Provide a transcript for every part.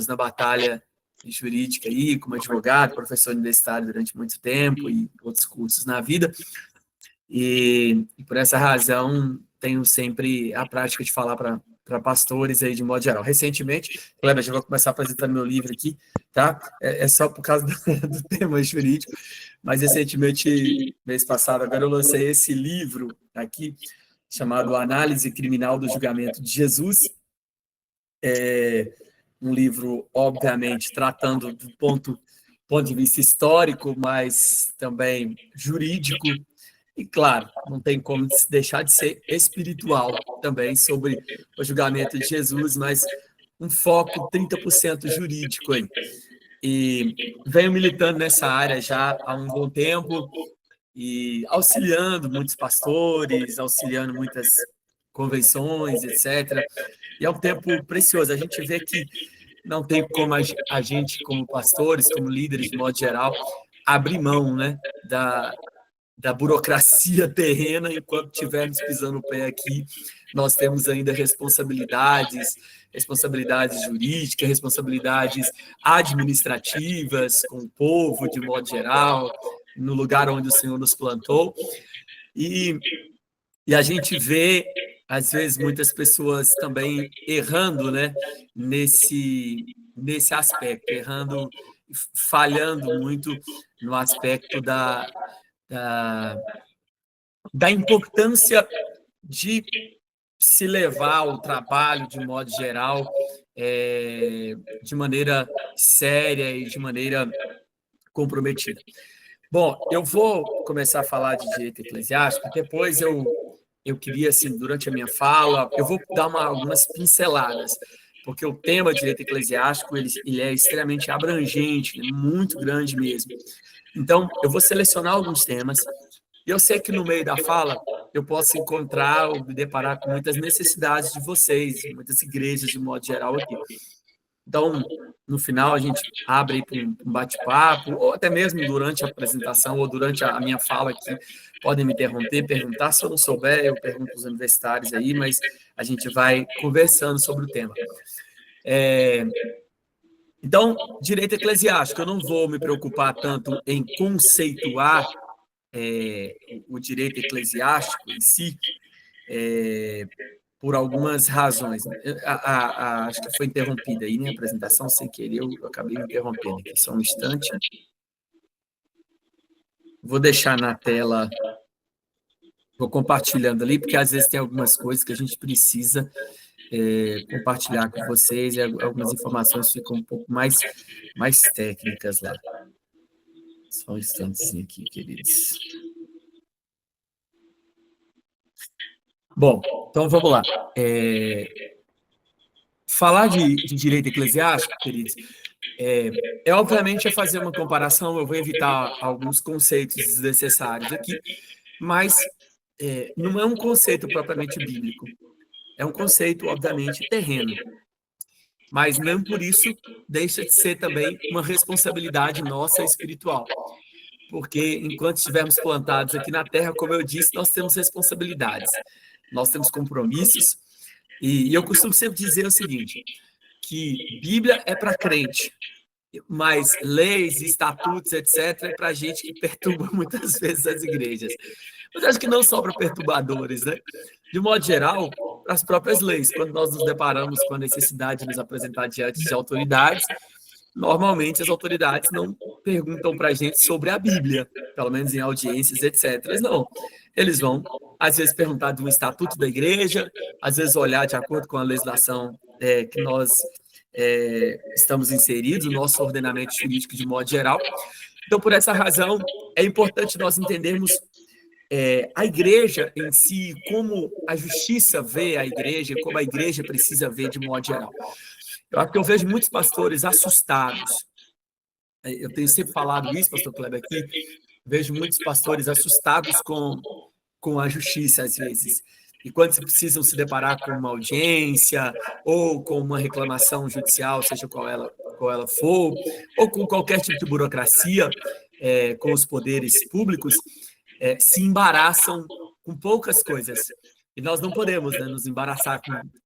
na batalha jurídica aí, como advogado, professor universitário durante muito tempo e outros cursos na vida. E por essa razão, tenho sempre a prática de falar para pastores aí de modo geral. Recentemente, Kleber, já vou começar apresentando meu livro aqui, tá? É só por causa do tema jurídico, mas recentemente, mês passado, agora eu lancei esse livro aqui, chamado Análise Criminal do Julgamento de Jesus. Um livro, obviamente, tratando do ponto de vista histórico, mas também jurídico, e, claro, não tem como deixar de ser espiritual também sobre o julgamento de Jesus, mas um foco 30% jurídico aí. E venho militando nessa área já há um bom tempo e auxiliando muitos pastores, auxiliando muitas convenções, etc. E é um tempo precioso. A gente vê que não tem como a gente, como pastores, como líderes, de modo geral, abrir mão, né, da burocracia terrena. Enquanto estivermos pisando o pé aqui, nós temos ainda responsabilidades jurídicas, responsabilidades administrativas com o povo, de modo geral, no lugar onde o Senhor nos plantou. E a gente vê, às vezes, muitas pessoas também errando, né, nesse aspecto, errando, falhando muito no aspecto da importância de se levar o trabalho, de modo geral, de maneira séria e de maneira comprometida. Bom, eu vou começar a falar de direito eclesiástico, depois eu queria, assim, durante a minha fala, eu vou dar algumas pinceladas, porque o tema direito eclesiástico ele é extremamente abrangente, muito grande mesmo. Então, eu vou selecionar alguns temas, e eu sei que no meio da fala eu posso encontrar ou me deparar com muitas necessidades de vocês, muitas igrejas de modo geral aqui. Então, no final, a gente abre para um bate-papo, ou até mesmo durante a apresentação, ou durante a minha fala aqui, podem me interromper, perguntar. Se eu não souber, eu pergunto aos universitários aí, mas a gente vai conversando sobre o tema. Então, direito eclesiástico, eu não vou me preocupar tanto em conceituar o direito eclesiástico em si, por algumas razões. Acho que foi interrompida aí, né, a apresentação, sem querer, eu acabei me interrompendo aqui. Só um instante. Vou deixar na tela, vou compartilhando ali, porque às vezes tem algumas coisas que a gente precisa compartilhar com vocês, e algumas informações ficam um pouco mais técnicas lá. Só um instantezinho aqui, queridos. Bom, então vamos lá. Falar de direito eclesiástico, queridos, obviamente fazer uma comparação. Eu vou evitar alguns conceitos desnecessários aqui, mas não é um conceito propriamente bíblico, é um conceito, obviamente, terreno, mas não por isso deixa de ser também uma responsabilidade nossa espiritual, porque enquanto estivermos plantados aqui na terra, como eu disse, nós temos responsabilidades, nós temos compromissos, e eu costumo sempre dizer o seguinte, que Bíblia é para crente, mas leis, estatutos, etc., é para gente que perturba muitas vezes as igrejas. Mas acho que não só para perturbadores, né? De modo geral, para as próprias leis. Quando nós nos deparamos com a necessidade de nos apresentar diante de autoridades, normalmente as autoridades não perguntam para a gente sobre a Bíblia, pelo menos em audiências, etc. Não. Eles vão, às vezes, perguntar de um estatuto da igreja, às vezes olhar de acordo com a legislação que nós estamos inseridos, o nosso ordenamento jurídico de modo geral. Então, por essa razão, é importante nós entendermos a igreja em si, como a justiça vê a igreja, como a igreja precisa ver de modo geral. Eu vejo muitos pastores assustados. Eu tenho sempre falado isso, pastor Kleber, aqui. Vejo muitos pastores assustados com a justiça, às vezes. E quando se precisam se deparar com uma audiência ou com uma reclamação judicial, seja qual ela for, ou com qualquer tipo de burocracia com os poderes públicos, se embaraçam com poucas coisas. E nós não podemos, né, nos embaraçar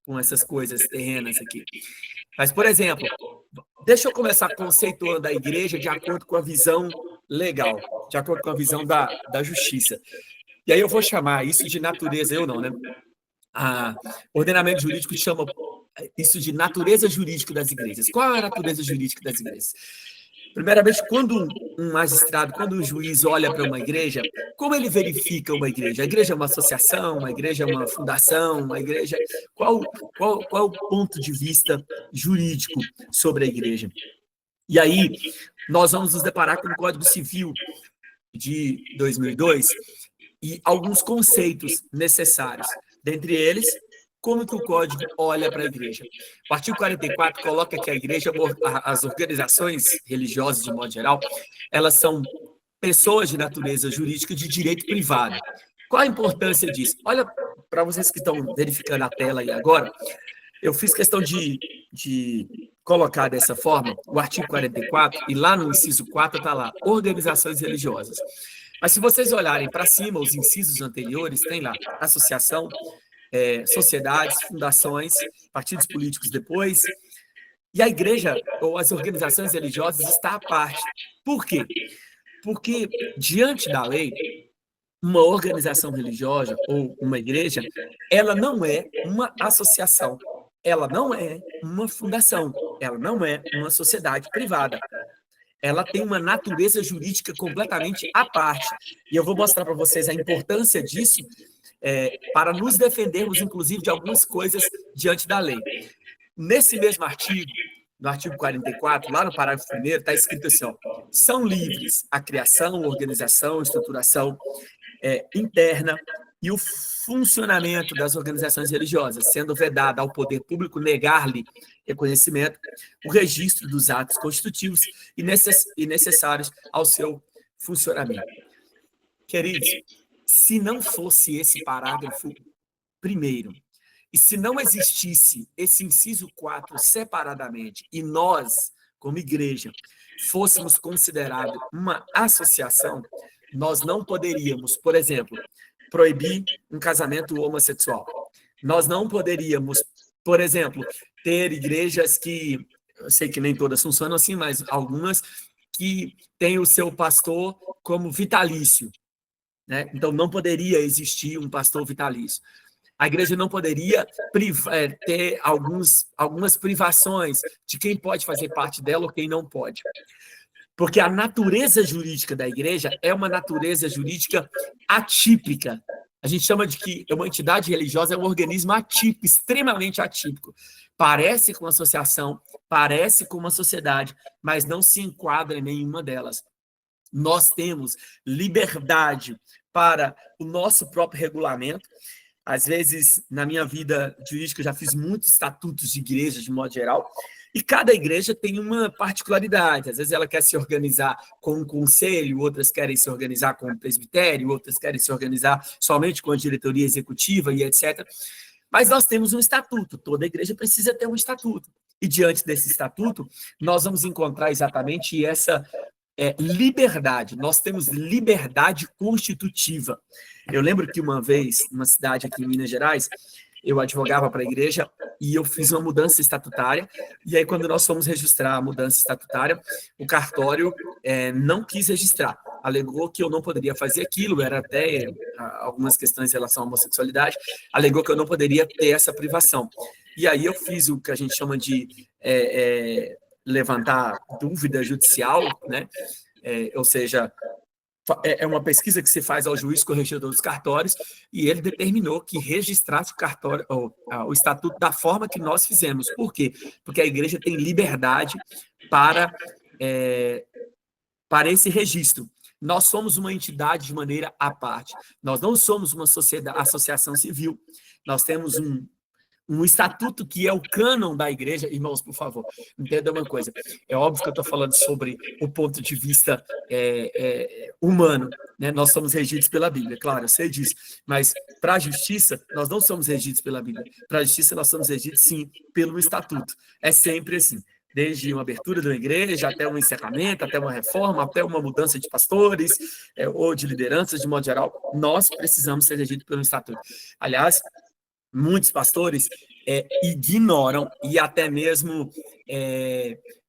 com essas coisas terrenas aqui. Mas, por exemplo, deixa eu começar conceituando a igreja de acordo com a visão legal, de acordo com a visão da justiça. E aí eu vou chamar isso de natureza, eu não, né? O ordenamento jurídico chama isso de natureza jurídica das igrejas. Qual é a natureza jurídica das igrejas? Primeiramente, quando um magistrado, quando um juiz olha para uma igreja, como ele verifica uma igreja? A igreja é uma associação, uma igreja é uma fundação, uma igreja... Qual é o ponto de vista jurídico sobre a igreja? E aí, nós vamos nos deparar com o Código Civil de 2002 e alguns conceitos necessários. Dentre eles, como que o Código olha para a igreja? O artigo 44 coloca que a igreja, as organizações religiosas, de modo geral, elas são pessoas de natureza jurídica de direito privado. Qual a importância disso? Olha, para vocês que estão verificando a tela aí agora, eu fiz questão de colocar dessa forma o artigo 44, e lá no inciso 4 está lá, organizações religiosas. Mas se vocês olharem para cima, os incisos anteriores, tem lá associação, sociedades, fundações, partidos políticos depois, e a igreja ou as organizações religiosas está à parte. Por quê? Porque, diante da lei, uma organização religiosa ou uma igreja, ela não é uma associação, ela não é uma fundação, ela não é uma sociedade privada. Ela tem uma natureza jurídica completamente à parte. E eu vou mostrar para vocês a importância disso para nos defendermos, inclusive, de algumas coisas diante da lei. Nesse mesmo artigo, no artigo 44, lá no parágrafo 1º, está escrito assim, ó, são livres a criação, organização, estruturação interna e o funcionamento das organizações religiosas, sendo vedado ao poder público negar-lhe reconhecimento, o registro dos atos constitutivos e necessários ao seu funcionamento. Queridos, se não fosse esse parágrafo primeiro, e se não existisse esse inciso 4 separadamente, e nós, como igreja, fôssemos considerados uma associação, nós não poderíamos, por exemplo, proibir um casamento homossexual. Nós não poderíamos, por exemplo, ter igrejas que, eu sei que nem todas funcionam assim, mas algumas que têm o seu pastor como vitalício, né? Então, não poderia existir um pastor vitalício. A igreja não poderia ter algumas privações de quem pode fazer parte dela ou quem não pode. Porque a natureza jurídica da igreja é uma natureza jurídica atípica. A gente chama de que uma entidade religiosa é um organismo atípico, extremamente atípico. Parece com uma associação, parece com uma sociedade, mas não se enquadra em nenhuma delas. Nós temos liberdade para o nosso próprio regulamento. Às vezes, na minha vida jurídica, eu já fiz muitos estatutos de igreja, de modo geral, e cada igreja tem uma particularidade. Às vezes ela quer se organizar com um conselho, outras querem se organizar com um presbitério, outras querem se organizar somente com a diretoria executiva e etc. Mas nós temos um estatuto, toda igreja precisa ter um estatuto. E diante desse estatuto, nós vamos encontrar exatamente essa liberdade. Nós temos liberdade constitutiva. Eu lembro que uma vez, numa cidade aqui em Minas Gerais, eu advogava para a igreja e eu fiz uma mudança estatutária, e aí quando nós fomos registrar a mudança estatutária, o cartório não quis registrar, alegou que eu não poderia fazer aquilo, era até algumas questões em relação à homossexualidade, alegou que eu não poderia ter essa privação. E aí eu fiz o que a gente chama de levantar dúvida judicial, né? Ou seja, é uma pesquisa que se faz ao juiz corregedor dos cartórios, e ele determinou que registrasse o cartório, o estatuto da forma que nós fizemos. Por quê? Porque a igreja tem liberdade para esse registro. Nós somos uma entidade de maneira à parte. Nós não somos uma associação civil. Nós temos um estatuto que é o cânon da igreja. Irmãos, por favor, entenda uma coisa. É óbvio que eu estou falando sobre o ponto de vista humano, né? Nós somos regidos pela Bíblia, claro, eu sei disso. Mas para a justiça, nós não somos regidos pela Bíblia. Para a justiça, nós somos regidos, sim, pelo estatuto. É sempre assim. Desde uma abertura de uma igreja, até um encerramento, até uma reforma, até uma mudança de pastores ou de lideranças, de modo geral, nós precisamos ser regidos pelo estatuto. Aliás, muitos pastores ignoram e até mesmo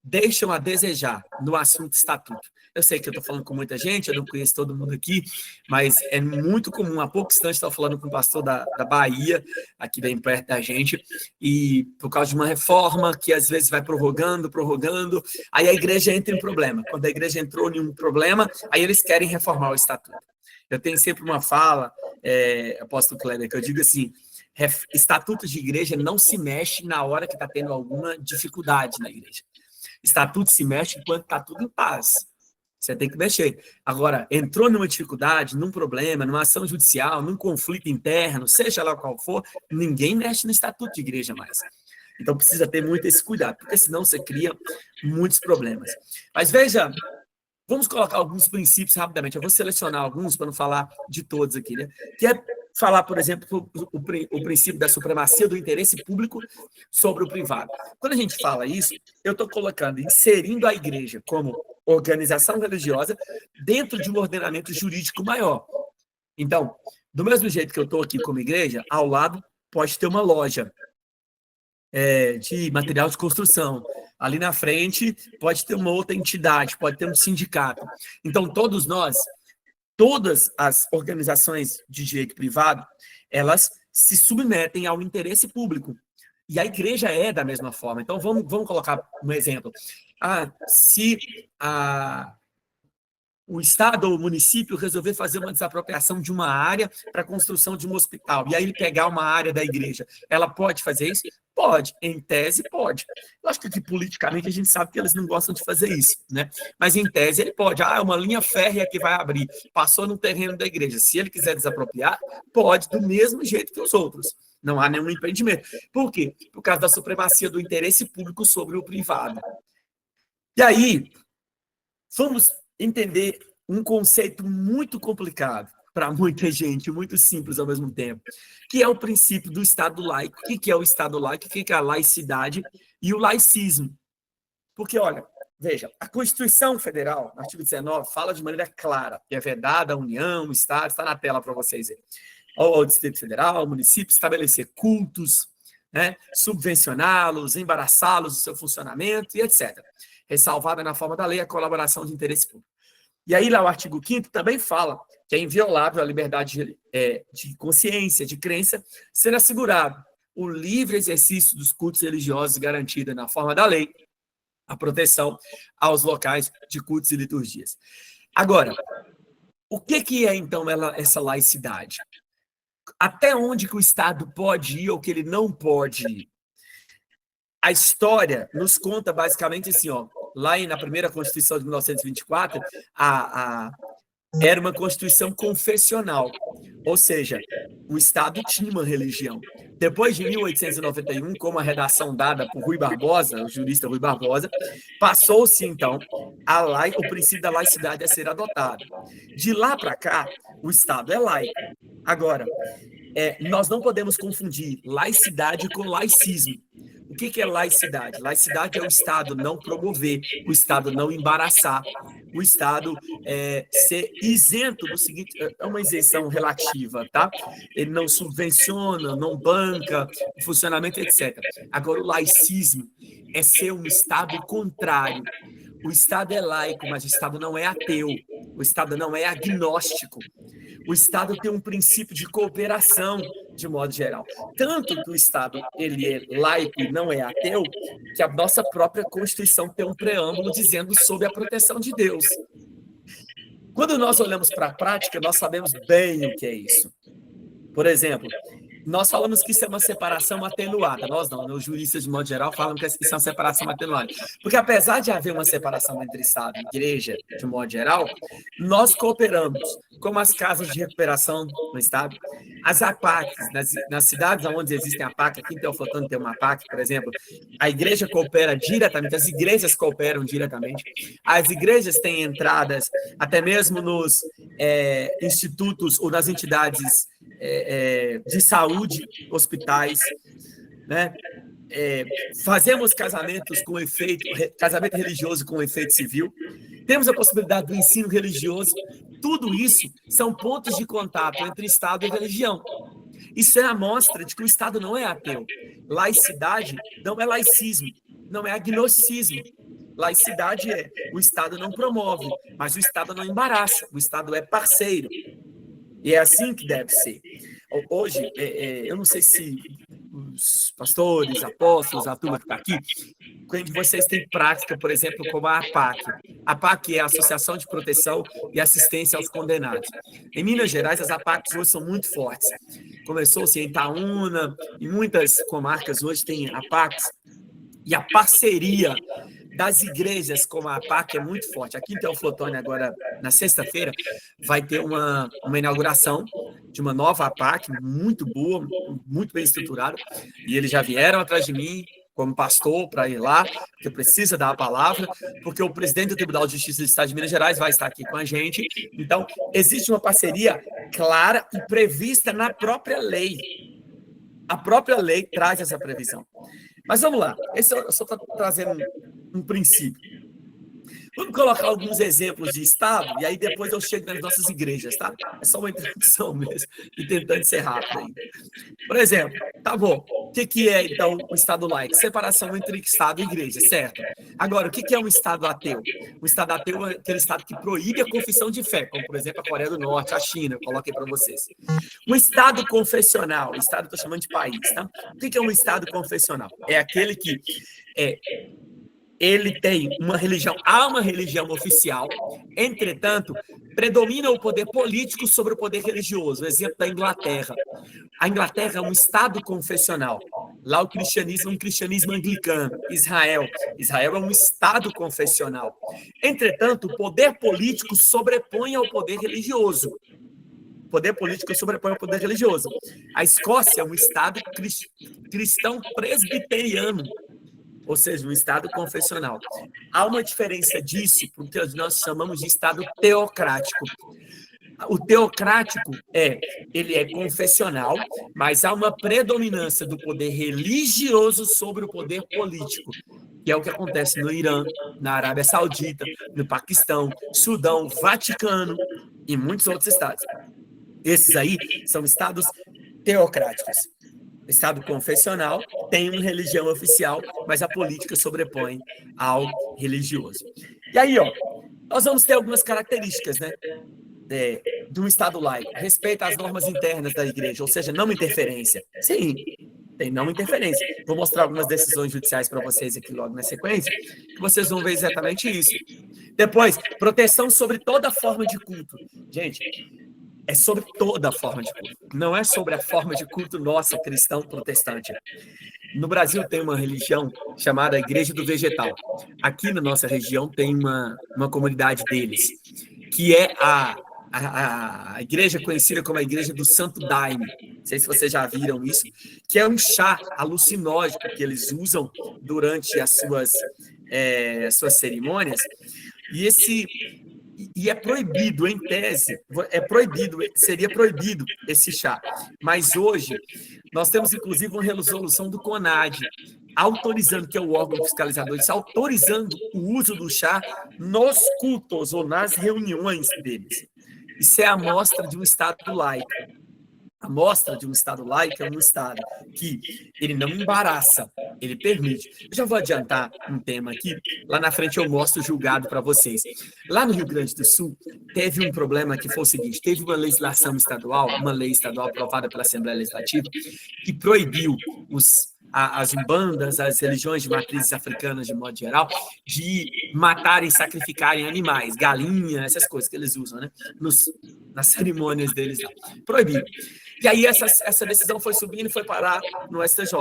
deixam a desejar no assunto estatuto. Eu sei que eu estou falando com muita gente, eu não conheço todo mundo aqui, mas é muito comum. Há pouco instante estava falando com um pastor da Bahia, aqui bem perto da gente, e por causa de uma reforma que às vezes vai prorrogando, aí a igreja entra em problema. Quando a igreja entrou em um problema, aí eles querem reformar o estatuto. Eu tenho sempre uma fala, apóstolo Kleber, que eu digo assim: estatutos de igreja não se mexe na hora que está tendo alguma dificuldade na igreja. Estatuto se mexe enquanto está tudo em paz. Você tem que mexer. Agora, entrou numa dificuldade, num problema, numa ação judicial, num conflito interno, seja lá qual for, ninguém mexe no estatuto de igreja mais. Então, precisa ter muito esse cuidado, porque senão você cria muitos problemas. Mas veja, vamos colocar alguns princípios rapidamente. Eu vou selecionar alguns para não falar de todos aqui, né? Que é falar, por exemplo, o princípio da supremacia do interesse público sobre o privado. Quando a gente fala isso, eu estou colocando, inserindo a igreja como organização religiosa dentro de um ordenamento jurídico maior. Então, do mesmo jeito que eu estou aqui como igreja, ao lado pode ter uma loja de material de construção. Ali na frente pode ter uma outra entidade, pode ter um sindicato. Então, todos nós, todas as organizações de direito privado, elas se submetem ao interesse público. E a igreja é da mesma forma. Então, vamos colocar um exemplo. Se o Estado ou o município resolver fazer uma desapropriação de uma área para a construção de um hospital, e aí ele pegar uma área da igreja, ela pode fazer isso? Pode, em tese pode. Lógico que politicamente a gente sabe que eles não gostam de fazer isso, né? Mas em tese ele pode. Uma linha férrea que vai abrir, passou no terreno da igreja. Se ele quiser desapropriar, pode, do mesmo jeito que os outros. Não há nenhum impedimento. Por quê? Por causa da supremacia do interesse público sobre o privado. E aí, vamos entender um conceito muito complicado para muita gente, muito simples ao mesmo tempo, que é o princípio do Estado laico. O que é o Estado laico? O que é a laicidade e o laicismo? Porque, olha, veja, a Constituição Federal, artigo 19, fala de maneira clara que é vedada a União, o Estado, está na tela para vocês verem, ao Distrito Federal, ao município, estabelecer cultos, né, subvencioná-los, embaraçá-los do seu funcionamento e etc. Ressalvada na forma da lei a colaboração de interesse público. E aí, lá o artigo 5º também fala que é inviolável a liberdade de consciência, de crença, sendo assegurado o livre exercício dos cultos religiosos garantida na forma da lei, a proteção aos locais de cultos e liturgias. Agora, o que é, então, essa laicidade? Até onde que o Estado pode ir ou que ele não pode ir? A história nos conta basicamente assim, lá na primeira Constituição de 1924, era uma Constituição confessional, ou seja, o Estado tinha uma religião. Depois de 1891, com uma redação dada por Rui Barbosa, o jurista Rui Barbosa, passou-se, então, o princípio da laicidade a ser adotado. De lá para cá, o Estado é laico. Agora, nós não podemos confundir laicidade com laicismo. O que é laicidade? Laicidade é o Estado não promover, o Estado não embaraçar, o Estado ser isento do seguinte, é uma isenção relativa, tá? Ele não subvenciona, não banca o funcionamento, etc. Agora, o laicismo é ser um Estado contrário. O Estado é laico, mas o Estado não é ateu, o Estado não é agnóstico. O Estado tem um princípio de cooperação, de modo geral. Tanto que o Estado ele é laico e não é ateu, que a nossa própria Constituição tem um preâmbulo dizendo sobre a proteção de Deus. Quando nós olhamos para a prática, nós sabemos bem o que é isso. Por exemplo, nós falamos que isso é uma separação atenuada. Nós não, os juristas, de modo geral, falam que isso é uma separação atenuada. Porque apesar de haver uma separação entre Estado e Igreja, de modo geral, nós cooperamos, como as casas de recuperação no Estado, as APACs, nas cidades onde existem APAC, aqui em Teoflotano tem uma APAC, por exemplo, a Igreja coopera diretamente, as igrejas cooperam diretamente, as igrejas têm entradas até mesmo nos institutos ou nas entidades de saúde, hospitais, né? Fazemos casamentos com efeito, casamento religioso com efeito civil, temos a possibilidade do ensino religioso. Tudo isso são pontos de contato entre Estado e religião. Isso é a mostra de que o Estado não é ateu. Laicidade não é laicismo, não é agnosticismo. Laicidade é o Estado não promove, mas o Estado não embaraça, o Estado é parceiro. E é assim que deve ser. Hoje, eu não sei se os pastores, apóstolos, a turma que está aqui, quando vocês têm prática, por exemplo, como a APAC. A APAC é a Associação de Proteção e Assistência aos Condenados. Em Minas Gerais, as APACs hoje são muito fortes. Começou-se em Itaúna, e muitas comarcas hoje têm APACs, e a parceria das igrejas como a APAC é muito forte. Aqui em Teoflotone, agora, na sexta-feira, vai ter uma inauguração de uma nova APAC, muito boa, muito bem estruturada, e eles já vieram atrás de mim, como pastor, para ir lá, porque precisa dar a palavra, porque o presidente do Tribunal de Justiça do Estado de Minas Gerais vai estar aqui com a gente. Então, existe uma parceria clara e prevista na própria lei. A própria lei traz essa previsão. Mas vamos lá, esse eu só estou trazendo um princípio. Vamos colocar alguns exemplos de Estado, e aí depois eu chego nas nossas igrejas, tá? É só uma introdução mesmo, e tentando ser rápido aí. Por exemplo, tá bom, o que é, então, o Estado laico? Separação entre Estado e igreja, certo? Agora, o que é um Estado ateu? O Estado ateu é aquele Estado que proíbe a confissão de fé, como, por exemplo, a Coreia do Norte, a China, eu coloquei para vocês. Um Estado confessional, Estado estou chamando de país, tá? O que é um Estado confessional? É aquele que ele tem uma religião, há uma religião oficial, entretanto, predomina o poder político sobre o poder religioso. O exemplo da Inglaterra. A Inglaterra é um Estado confessional. Lá o cristianismo é um cristianismo anglicano. Israel é um Estado confessional. Entretanto, o poder político sobrepõe ao poder religioso. O poder político sobrepõe ao poder religioso. A Escócia é um Estado cristão presbiteriano, ou seja, um Estado confessional. Há uma diferença disso porque nós chamamos de Estado teocrático. O teocrático ele é confessional, mas há uma predominância do poder religioso sobre o poder político, que é o que acontece no Irã, na Arábia Saudita, no Paquistão, Sudão, Vaticano e muitos outros estados. Esses aí são estados teocráticos. Estado confessional tem uma religião oficial, mas a política sobrepõe ao religioso. E aí, nós vamos ter algumas características, né, de um Estado laico. Respeito às normas internas da igreja, ou seja, não interferência. Sim, tem não interferência. Vou mostrar algumas decisões judiciais para vocês aqui logo na sequência, que vocês vão ver exatamente isso. Depois, proteção sobre toda forma de culto. Gente, é sobre toda a forma de culto. Não é sobre a forma de culto nossa, cristão protestante. No Brasil tem uma religião chamada Igreja do Vegetal. Aqui na nossa região tem uma comunidade deles, que é a igreja conhecida como a Igreja do Santo Daime. Não sei se vocês já viram isso, que é um chá alucinógeno que eles usam durante as suas cerimônias. E é proibido, em tese, seria proibido esse chá. Mas hoje, nós temos, inclusive, uma resolução do CONAD, autorizando, que é o órgão fiscalizador, autorizando o uso do chá nos cultos ou nas reuniões deles. Isso é a amostra de um Estado laico. A amostra de um Estado laico é um Estado que ele não embaraça, ele permite. Eu já vou adiantar um tema aqui, lá na frente eu mostro o julgado para vocês. Lá no Rio Grande do Sul, teve um problema que foi o seguinte, teve uma legislação estadual, uma lei estadual aprovada pela Assembleia Legislativa, que proibiu as umbandas, as religiões de matrizes africanas, de modo geral, de matarem, sacrificarem animais, galinha, essas coisas que eles usam, né? Nas cerimônias deles lá. Proibido. E aí essa decisão foi subindo e foi parar no STJ.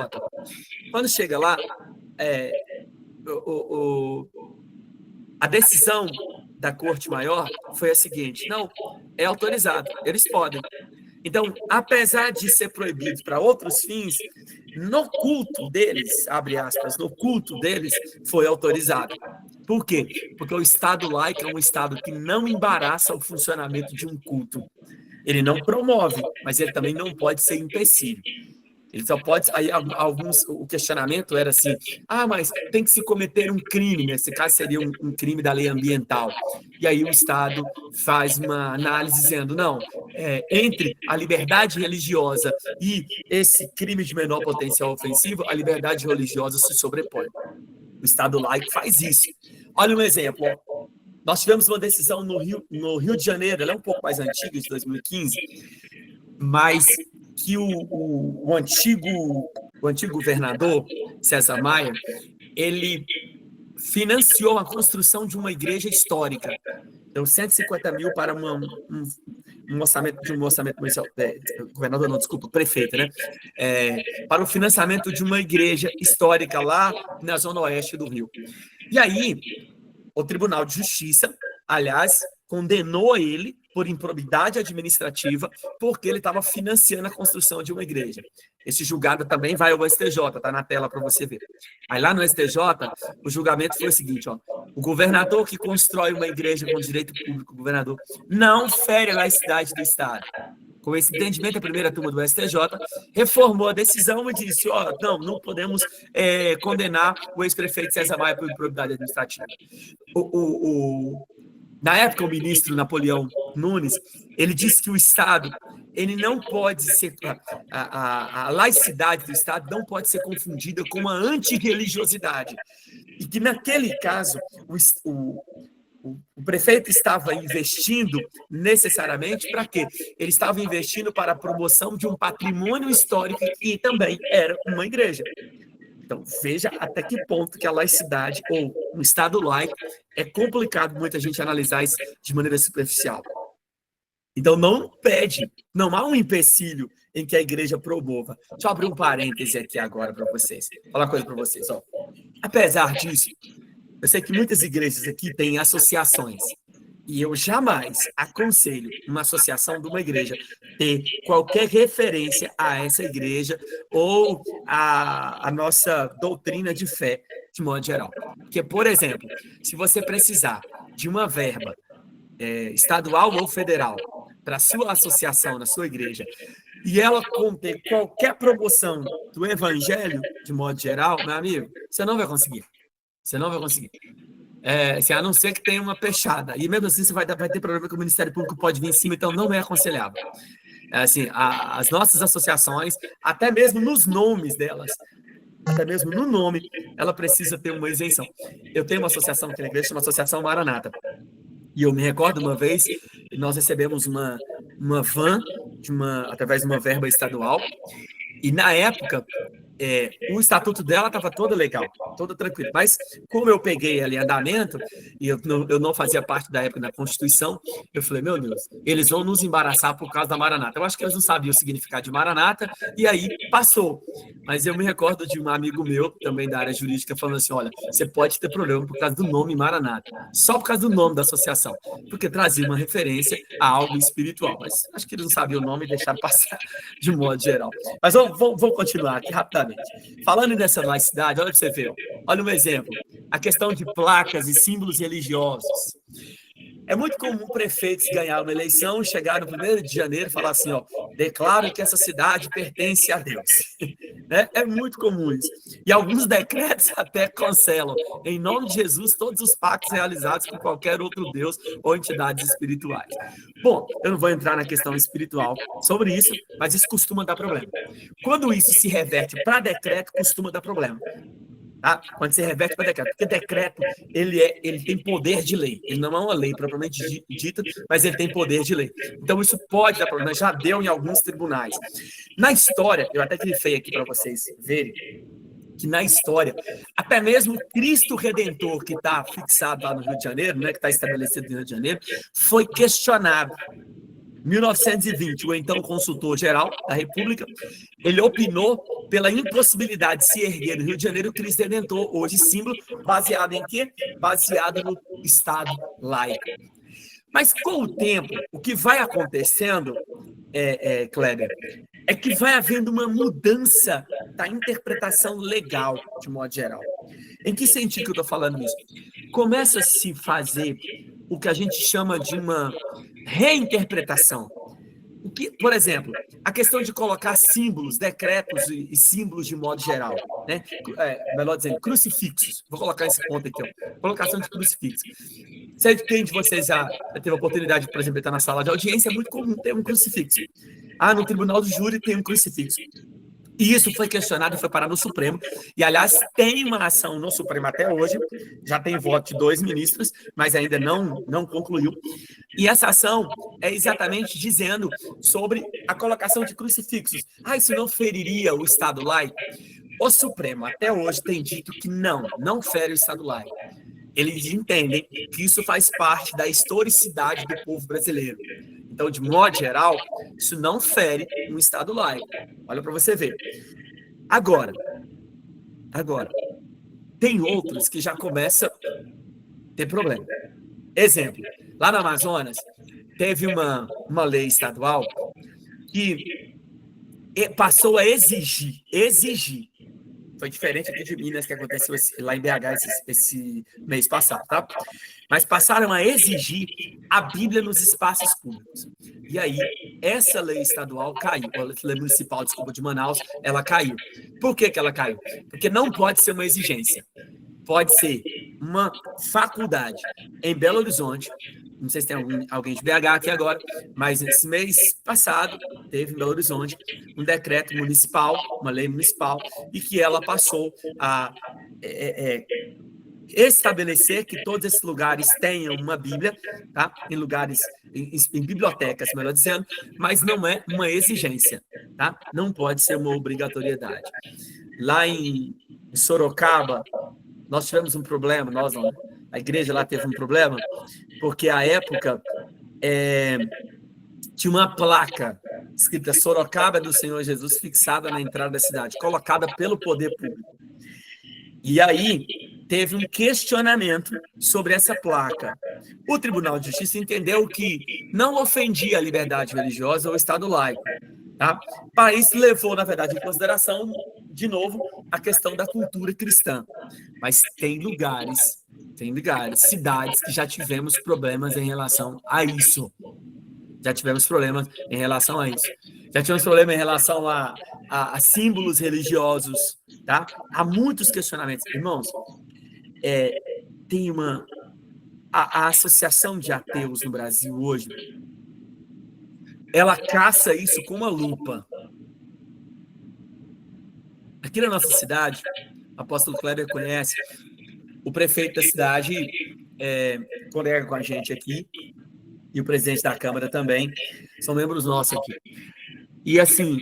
Quando chega lá, a decisão da Corte Maior foi a seguinte: não, é autorizado, eles podem. Então, apesar de ser proibido para outros fins, no culto deles, abre aspas, no culto deles, foi autorizado. Por quê? Porque o Estado laico é um Estado que não embaraça o funcionamento de um culto. Ele não promove, mas ele também não pode ser empecilho. Ele só pode... Aí, o questionamento era assim, mas tem que se cometer um crime, nesse caso seria um crime da lei ambiental. E aí o Estado faz uma análise dizendo, não, entre a liberdade religiosa e esse crime de menor potencial ofensivo, a liberdade religiosa se sobrepõe. O Estado laico faz isso. Olha um exemplo. Ó. Nós tivemos uma decisão no Rio de Janeiro, ela é um pouco mais antiga, de 2015, mas que o antigo governador, César Maia, ele financiou a construção de uma igreja histórica. Deu 150 mil para um orçamento municipal, governador não, desculpa, prefeito, né? Para o financiamento de uma igreja histórica lá na zona oeste do Rio. E aí, o Tribunal de Justiça, aliás, condenou ele por improbidade administrativa, porque ele estava financiando a construção de uma igreja. Esse julgado também vai ao STJ, está na tela para você ver. Aí lá no STJ, o julgamento foi o seguinte, ó, o governador que constrói uma igreja com direito público, o governador, não fere a laicidade do Estado. Com esse entendimento, a primeira turma do STJ reformou a decisão e disse, ó, não podemos condenar o ex-prefeito César Maia por improbidade administrativa. Na época, o ministro Napoleão Nunes, ele disse que o Estado, ele não pode ser, a laicidade do Estado não pode ser confundida com a antirreligiosidade. E que, naquele caso, o prefeito estava investindo necessariamente para quê? Ele estava investindo para a promoção de um patrimônio histórico que também era uma igreja. Então, veja até que ponto que a laicidade ou um Estado laico é complicado muita gente analisar isso de maneira superficial. Então, não há um empecilho em que a igreja promova. Deixa eu abrir um parêntese aqui agora para vocês. Vou falar uma coisa para vocês. Ó. Apesar disso, eu sei que muitas igrejas aqui têm associações. E eu jamais aconselho uma associação de uma igreja ter qualquer referência a essa igreja ou a nossa doutrina de fé, de modo geral. Porque, por exemplo, se você precisar de uma verba estadual ou federal para a sua associação, na sua igreja, e ela conter qualquer promoção do evangelho, de modo geral, meu amigo, você não vai conseguir. Você não vai conseguir. A não ser que tenha uma pechada. E mesmo assim, você vai ter problema que o Ministério Público pode vir em cima, então não é aconselhável. Assim, as nossas associações, até mesmo nos nomes delas, até mesmo no nome, ela precisa ter uma isenção. Eu tenho uma associação aqui na igreja, chama Associação Maranata. E eu me recordo uma vez, nós recebemos uma van, através de uma verba estadual, e na época, o estatuto dela estava todo legal, todo tranquilo. Mas, como eu peguei ali andamento, e eu não fazia parte da época da Constituição, eu falei, meu Deus, eles vão nos embaraçar por causa da Maranata. Eu acho que eles não sabiam o significado de Maranata, e aí passou. Mas eu me recordo de um amigo meu, também da área jurídica, falando assim, olha, você pode ter problema por causa do nome Maranata, só por causa do nome da associação, porque trazia uma referência a algo espiritual. Mas acho que eles não sabiam o nome e deixaram passar de modo geral. Mas vou continuar aqui rapidamente. Falando dessa laicidade, olha para você ver. Olha um exemplo. A questão de placas e símbolos religiosos. É muito comum prefeitos ganhar uma eleição, chegar no 1º de janeiro e falar assim, ó, declaro que essa cidade pertence a Deus. Né? É muito comum isso. E alguns decretos até cancelam, em nome de Jesus, todos os pactos realizados com qualquer outro Deus ou entidades espirituais. Bom, eu não vou entrar na questão espiritual sobre isso, mas isso costuma dar problema. Quando isso se reverte para decreto, costuma dar problema. Tá? Quando se reverte para decreto, porque decreto ele tem poder de lei, ele não é uma lei propriamente dita, mas ele tem poder de lei. Então isso pode dar problema, já deu em alguns tribunais. Na história, eu até grifei aqui para vocês verem, que na história, até mesmo Cristo Redentor, que está fixado lá no Rio de Janeiro, né, que está estabelecido no Rio de Janeiro, foi questionado. 1920, o então consultor-geral da República, ele opinou pela impossibilidade de se erguer no Rio de Janeiro o Cristo Redentor, hoje símbolo, baseado em quê? Baseado no Estado laico. Mas com o tempo, o que vai acontecendo, Kleber, é que vai havendo uma mudança da interpretação legal, de modo geral. Em que sentido que eu estou falando isso? Começa a se fazer o que a gente chama de uma reinterpretação. Por exemplo, a questão de colocar símbolos, decretos e símbolos de modo geral, né? Melhor dizendo, crucifixos. Vou colocar esse ponto aqui, ó. Colocação de crucifixos. Se quem de vocês já teve a oportunidade, por exemplo, de estar na sala de audiência, é muito comum ter um crucifixo. No tribunal do júri tem um crucifixo. E isso foi questionado e foi parar no Supremo. E, aliás, tem uma ação no Supremo até hoje, já tem voto de 2 ministros, mas ainda não concluiu. E essa ação é exatamente dizendo sobre a colocação de crucifixos. Isso não feriria o Estado laico? O Supremo até hoje tem dito que não fere o Estado laico. Eles entendem que isso faz parte da historicidade do povo brasileiro. Então, de modo geral, isso não fere um Estado laico. Olha para você ver. Agora, tem outros que já começam a ter problema. Exemplo, lá no Amazonas, teve uma lei estadual que passou a exigir, foi diferente aqui de Minas, que aconteceu lá em BH esse mês passado, tá? Mas passaram a exigir a Bíblia nos espaços públicos. E aí, essa lei estadual caiu, a lei municipal, desculpa, de Manaus, ela caiu. Por que ela caiu? Porque não pode ser uma exigência. Pode ser uma faculdade. Em Belo Horizonte, não sei se tem alguém de BH aqui agora, mas esse mês passado teve em Belo Horizonte um decreto municipal, uma lei municipal, e que ela passou a estabelecer que todos esses lugares tenham uma Bíblia, tá? Em lugares, em bibliotecas, melhor dizendo, mas não é uma exigência, tá? Não pode ser uma obrigatoriedade. Lá em Sorocaba, nós tivemos um problema, a igreja lá teve um problema, porque à época tinha uma placa escrita Sorocaba do Senhor Jesus fixada na entrada da cidade, colocada pelo poder público. E aí teve um questionamento sobre essa placa. O Tribunal de Justiça entendeu que não ofendia a liberdade religiosa ou o Estado laico. Tá? Para isso levou, na verdade, em consideração, de novo, a questão da cultura cristã. Mas tem lugares, cidades que já tivemos problemas em relação a isso. Já tivemos problemas em relação a isso. Já tivemos problema em relação a símbolos religiosos, tá? Há muitos questionamentos. Irmãos, tem a Associação de Ateus no Brasil hoje, ela caça isso com uma lupa. Aqui na nossa cidade, o apóstolo Kleber conhece, o prefeito da cidade colega com a gente aqui, e o presidente da Câmara também, são membros nossos aqui. E assim,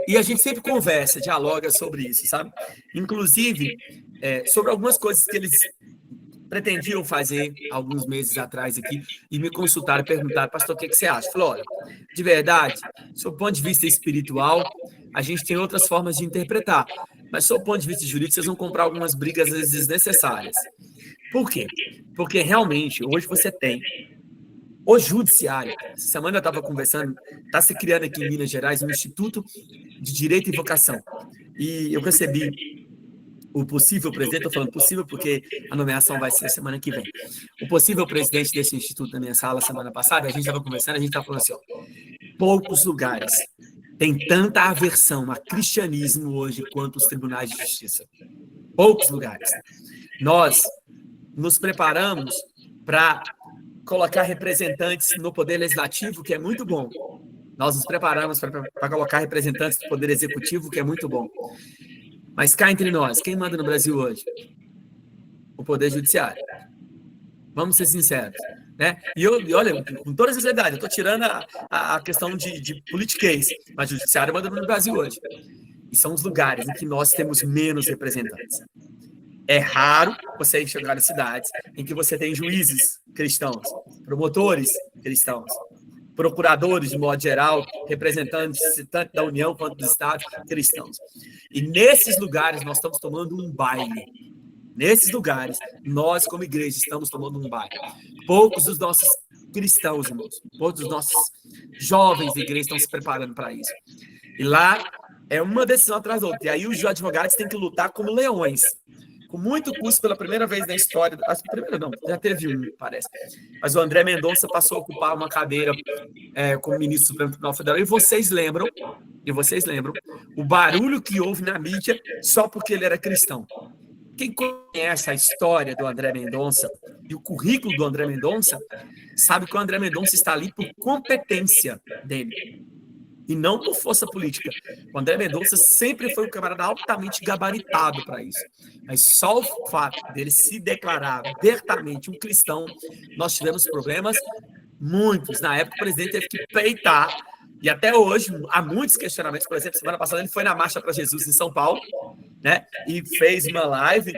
e a gente sempre conversa, dialoga sobre isso, sabe? Inclusive, sobre algumas coisas que eles pretendiam fazer alguns meses atrás aqui, e me consultaram e perguntaram, pastor, o que você acha? Eu falei, olha, de verdade, do ponto de vista espiritual, a gente tem outras formas de interpretar, mas do ponto de vista jurídico, vocês vão comprar algumas brigas às vezes desnecessárias. Por quê? Porque realmente, hoje você tem o judiciário. Essa semana eu estava conversando, está se criando aqui em Minas Gerais um Instituto de Direito e Vocação. E eu recebi o possível presidente, estou falando possível porque a nomeação vai ser a semana que vem. O possível presidente desse instituto na minha sala semana passada, a gente estava conversando, a gente estava falando assim, poucos lugares têm tanta aversão a cristianismo hoje quanto os tribunais de justiça. Poucos lugares. Nós nos preparamos para colocar representantes no Poder Legislativo, que é muito bom. Nós nos preparamos para colocar representantes do Poder Executivo, que é muito bom. Mas cá entre nós, quem manda no Brasil hoje? O Poder Judiciário. Vamos ser sinceros. Né? E olha, com toda a sinceridade, eu estou tirando a questão de politiquês, mas o Judiciário manda no Brasil hoje. E são os lugares em que nós temos menos representantes. É raro você chegar nas cidades em que você tem juízes cristãos, promotores cristãos, procuradores, de modo geral, representantes tanto da União quanto dos Estados cristãos. E nesses lugares nós estamos tomando um baile. Nesses lugares, nós, como igreja, estamos tomando um baile. Poucos dos nossos cristãos, irmãos, poucos dos nossos jovens da igreja estão se preparando para isso. E lá é uma decisão atrás da outra. E aí os advogados têm que lutar como leões. Com muito custo, pela primeira vez na história, acho que primeira não, já teve um, parece. Mas o André Mendonça passou a ocupar uma cadeira como ministro do Supremo Tribunal Federal. E vocês lembram o barulho que houve na mídia só porque ele era cristão. Quem conhece a história do André Mendonça e o currículo do André Mendonça, sabe que o André Mendonça está ali por competência dele. e não por força política. O André Mendonça sempre foi um camarada altamente gabaritado para isso. Mas só o fato dele se declarar abertamente um cristão, nós tivemos problemas muitos. Na época, o presidente teve que peitar, e até hoje há muitos questionamentos. Por exemplo, semana passada ele foi na Marcha para Jesus em São Paulo, né? E fez uma live.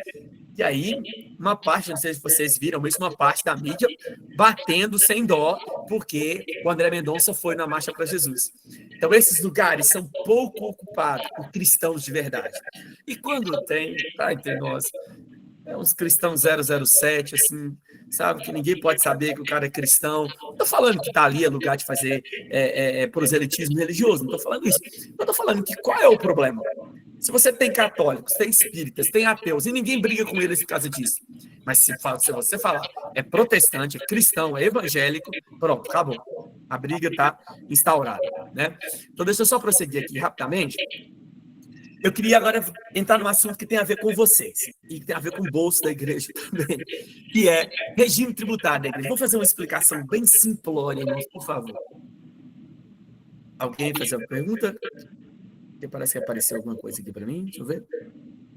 E aí, uma parte, não sei se vocês viram, mas uma parte da mídia batendo sem dó, porque o André Mendonça foi na Marcha para Jesus. Então, esses lugares são pouco ocupados por cristãos de verdade. E quando tem, tá entre nós, uns cristãos 007, assim, sabe, que ninguém pode saber que o cara é cristão. Não estou falando que está ali é lugar de fazer proselitismo religioso, não estou falando isso. Eu estou falando que qual é o problema? Se você tem católicos, tem espíritas, tem ateus, e ninguém briga com eles por causa disso. Mas se você falar é protestante, é cristão, é evangélico, pronto, acabou. A briga está instaurada, né? Então, deixa eu só prosseguir aqui rapidamente. Eu queria agora entrar num assunto que tem a ver com vocês, e que tem a ver com o bolso da igreja também, que é regime tributário da igreja. Vou fazer uma explicação bem simplória, irmãos, por favor. Alguém fazer uma pergunta? Porque parece que apareceu alguma coisa aqui para mim. Deixa eu ver.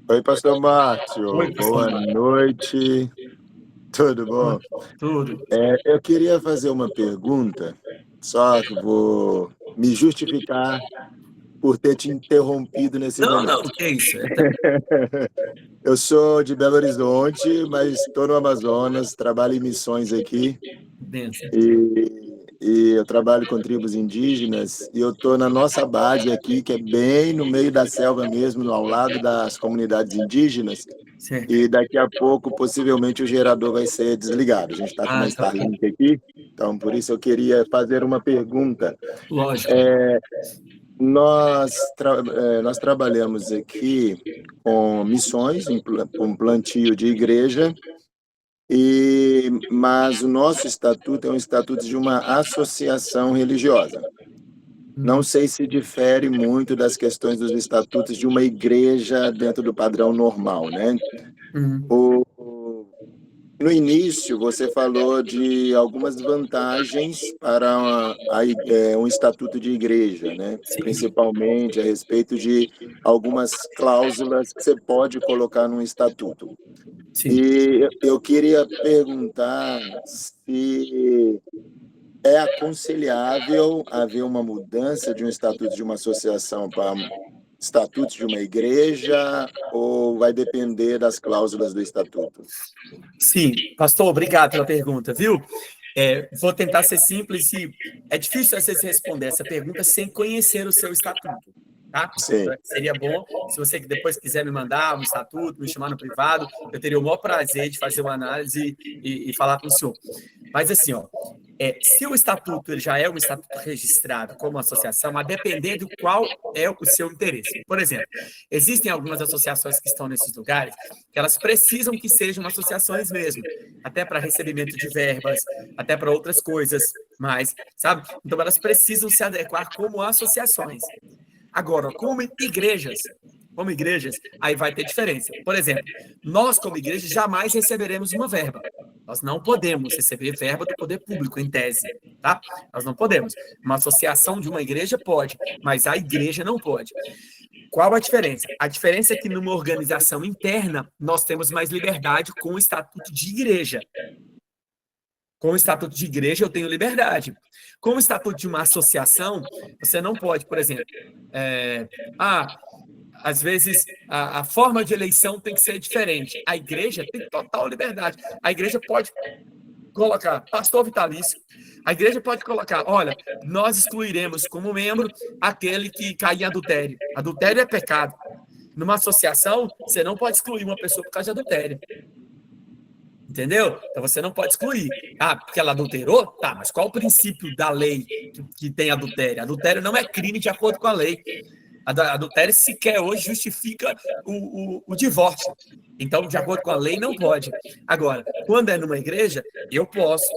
Oi, pastor Márcio. Oi, pastor Boa Márcio. noite. Tudo bom? Tudo. Eu queria fazer uma pergunta, só que vou me justificar por ter te interrompido nesse momento. Não, que é isso? Eu sou de Belo Horizonte, mas estou no Amazonas, trabalho em missões aqui. E eu trabalho com tribos indígenas, e eu estou na nossa base aqui, que é bem no meio da selva mesmo, ao lado das comunidades indígenas. Certo. E daqui a pouco, possivelmente, o gerador vai ser desligado. A gente está com uma Starlink aqui, então por isso eu queria fazer uma pergunta. Lógico. Nós trabalhamos aqui com missões, com plantio de igreja, mas o nosso estatuto é um estatuto de uma associação religiosa. Não sei se difere muito das questões dos estatutos de uma igreja dentro do padrão normal, né? No início, você falou de algumas vantagens para um estatuto de igreja, né? Principalmente a respeito de algumas cláusulas que você pode colocar num estatuto. Sim. E eu queria perguntar se é aconselhável haver uma mudança de um estatuto de uma associação para estatuto de uma igreja, ou vai depender das cláusulas do estatuto? Sim, pastor, obrigado pela pergunta, viu? Vou tentar ser simples e é difícil às vezes responder essa pergunta sem conhecer o seu estatuto, tá? Sim. Seria bom se você depois quiser me mandar um estatuto, me chamar no privado, eu teria o maior prazer de fazer uma análise e falar com o senhor. Mas assim, ó, se o estatuto ele já é um estatuto registrado como associação, a depender do qual é o seu interesse. Por exemplo, existem algumas associações que estão nesses lugares que elas precisam que sejam associações mesmo, até para recebimento de verbas, até para outras coisas mais, sabe? Então, elas precisam se adequar como associações. Agora, como igrejas, aí vai ter diferença. Por exemplo, nós, como igreja, jamais receberemos uma verba. Nós não podemos receber verba do poder público, em tese, tá? Nós não podemos. Uma associação de uma igreja pode, mas a igreja não pode. Qual a diferença? A diferença é que numa organização interna, nós temos mais liberdade com o estatuto de igreja. Com o estatuto de igreja, eu tenho liberdade. Com o estatuto de uma associação, você não pode, por exemplo, às vezes a forma de eleição tem que ser diferente. A igreja tem total liberdade. A igreja pode colocar pastor vitalício. A igreja pode colocar, olha, nós excluiremos como membro aquele que cai em adultério. Adultério é pecado. Numa associação, você não pode excluir uma pessoa por causa de adultério. Entendeu? Então você não pode excluir. Porque ela adulterou? Tá, mas qual o princípio da lei que tem adultério? Adultério não é crime de acordo com a lei. Adultério sequer hoje justifica o divórcio. Então, de acordo com a lei, não pode. Agora, quando é numa igreja, eu posso,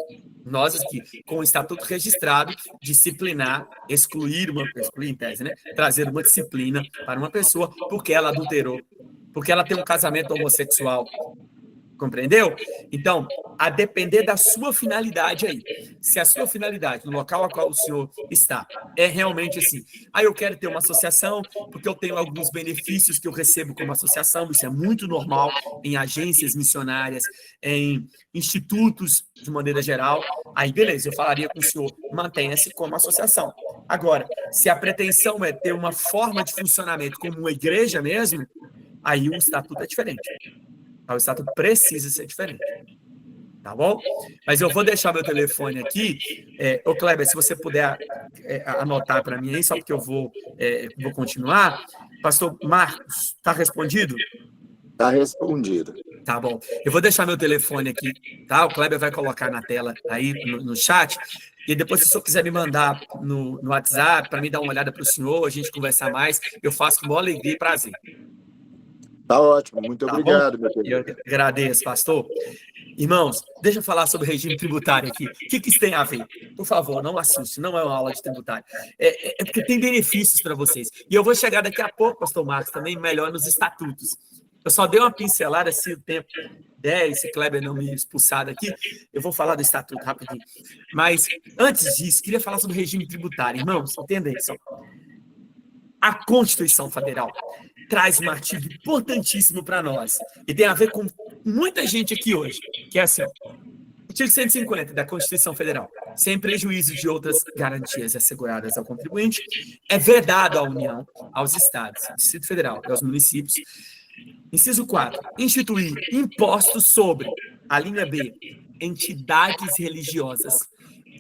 nós aqui, com o estatuto registrado, disciplinar, excluir em tese, né? Trazer uma disciplina para uma pessoa porque ela adulterou, porque ela tem um casamento homossexual. Compreendeu? Então, a depender da sua finalidade aí. Se a sua finalidade, no local a qual o senhor está, é realmente assim, eu quero ter uma associação porque eu tenho alguns benefícios que eu recebo como associação, isso é muito normal em agências missionárias, em institutos de maneira geral, aí beleza, eu falaria com o senhor, mantenha-se como associação. Agora, se a pretensão é ter uma forma de funcionamento como uma igreja mesmo, aí o estatuto é diferente. O estatuto precisa ser diferente. Tá bom? Mas eu vou deixar meu telefone aqui. Ô, Kleber, se você puder anotar para mim aí, só porque eu vou continuar. Pastor Marcos, está respondido? Está respondido. Tá bom. Eu vou deixar meu telefone aqui, tá? O Kleber vai colocar na tela aí no chat. E depois, se o senhor quiser me mandar no WhatsApp, para mim dar uma olhada para o senhor, a gente conversar mais, eu faço com maior alegria e prazer. Tá ótimo, muito obrigado, meu querido. Eu agradeço, pastor. Irmãos, deixa eu falar sobre o regime tributário aqui. O que isso tem a ver? Por favor, não assuste, não é uma aula de tributário. É porque tem benefícios para vocês. E eu vou chegar daqui a pouco, pastor Marcos, também melhor nos estatutos. Eu só dei uma pincelada, se o tempo der, e se Kleber não me expulsar daqui, eu vou falar do estatuto rapidinho. Mas, antes disso, queria falar sobre o regime tributário. Irmãos, entendem isso? A Constituição Federal traz um artigo importantíssimo para nós, e tem a ver com muita gente aqui hoje, que é assim, artigo 150 da Constituição Federal, sem prejuízo de outras garantias asseguradas ao contribuinte, é vedado à União, aos estados, ao Distrito Federal e aos municípios. Inciso 4, instituir impostos sobre, a linha B, entidades religiosas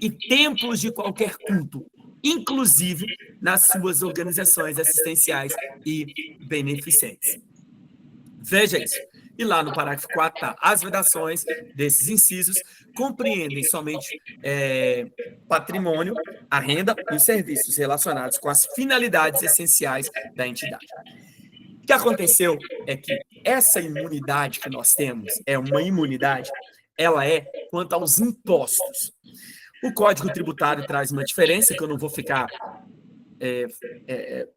e templos de qualquer culto, inclusive nas suas organizações assistenciais e beneficentes. Veja isso. E lá no parágrafo 4 está, as vedações desses incisos compreendem somente patrimônio, a renda e os serviços relacionados com as finalidades essenciais da entidade. O que aconteceu é que essa imunidade que nós temos é uma imunidade, ela é quanto aos impostos. O Código Tributário traz uma diferença, que eu não vou ficar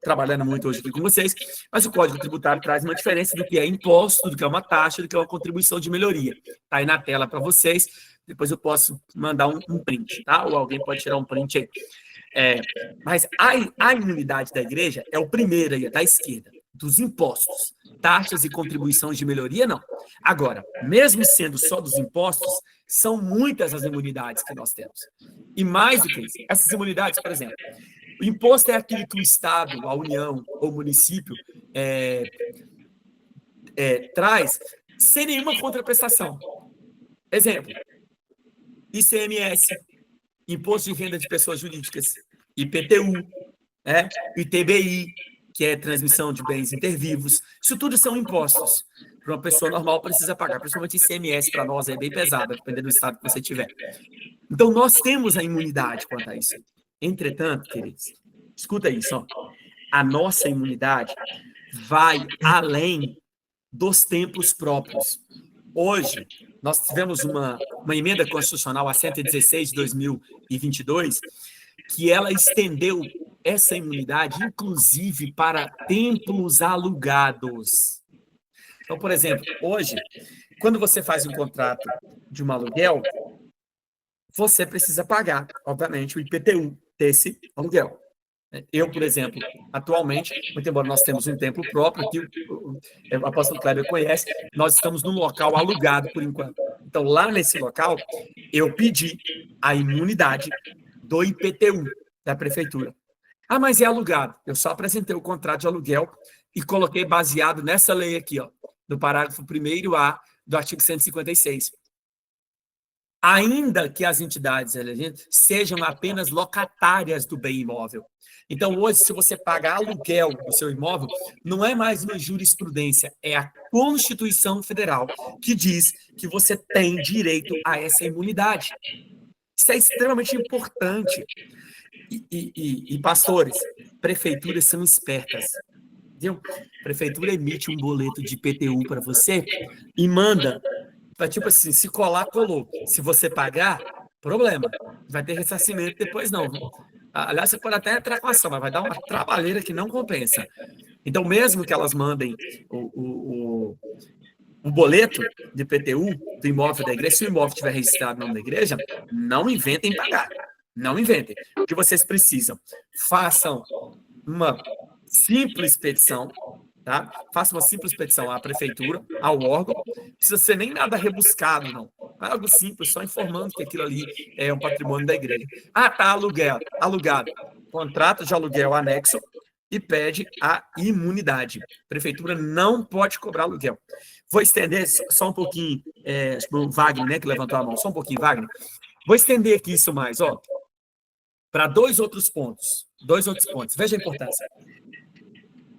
trabalhando muito hoje aqui com vocês, mas o Código Tributário traz uma diferença do que é imposto, do que é uma taxa, do que é uma contribuição de melhoria. Está aí na tela para vocês, depois eu posso mandar um print, tá? Ou alguém pode tirar um print aí. Mas a imunidade da igreja é o primeiro aí, da esquerda, dos impostos. Taxas e contribuições de melhoria, não. Agora, mesmo sendo só dos impostos, são muitas as imunidades que nós temos. E mais do que isso, essas imunidades, por exemplo, o imposto é aquele que o Estado, a União ou o município traz sem nenhuma contraprestação. Exemplo, ICMS, Imposto de Renda de Pessoas Jurídicas, IPTU, ITBI, que é transmissão de bens intervivos. Isso tudo são impostos. Para uma pessoa normal precisa pagar, principalmente ICMS para nós é bem pesado, dependendo do estado que você tiver. Então, nós temos a imunidade quanto a isso. Entretanto, queridos, escuta isso, ó, a nossa imunidade vai além dos templos próprios. Hoje, nós tivemos uma emenda constitucional, a 116 de 2022, que ela estendeu essa imunidade, inclusive, para templos alugados. Então, por exemplo, hoje, quando você faz um contrato de um aluguel, você precisa pagar, obviamente, o IPTU desse aluguel. Eu, por exemplo, atualmente, muito embora nós temos um templo próprio, que o apóstolo Kleber conhece, nós estamos num local alugado por enquanto. Então, lá nesse local, eu pedi a imunidade do IPTU da prefeitura. Ah, mas é alugado. Eu só apresentei o contrato de aluguel e coloquei baseado nessa lei aqui, ó, do parágrafo 1º A do artigo 156. Ainda que as entidades sejam apenas locatárias do bem imóvel. Então, hoje, se você pagar aluguel do seu imóvel, não é mais uma jurisprudência, é a Constituição Federal que diz que você tem direito a essa imunidade. Isso é extremamente importante. E pastores, prefeituras são espertas. Viu? A prefeitura emite um boleto de IPTU para você e manda, tipo assim, se colar, colou. Se você pagar, problema. Vai ter ressarcimento depois, não. Aliás, você pode até entrar com ação, mas vai dar uma trabalheira que não compensa. Então, mesmo que elas mandem o boleto de IPTU do imóvel da igreja, se o imóvel estiver registrado no nome da igreja, não inventem pagar. Não inventem. O que vocês precisam? Façam uma simples petição, tá? Façam uma simples petição à prefeitura, ao órgão. Não precisa ser nem nada rebuscado, não. É algo simples, só informando que aquilo ali é um patrimônio da igreja. Ah, tá alugado. Contrato de aluguel anexo e pede a imunidade. A prefeitura não pode cobrar aluguel. Vou estender só um pouquinho, o Wagner, né, que levantou a mão, só um pouquinho, Wagner. Vou estender aqui isso mais, ó, para dois outros pontos. Veja a importância.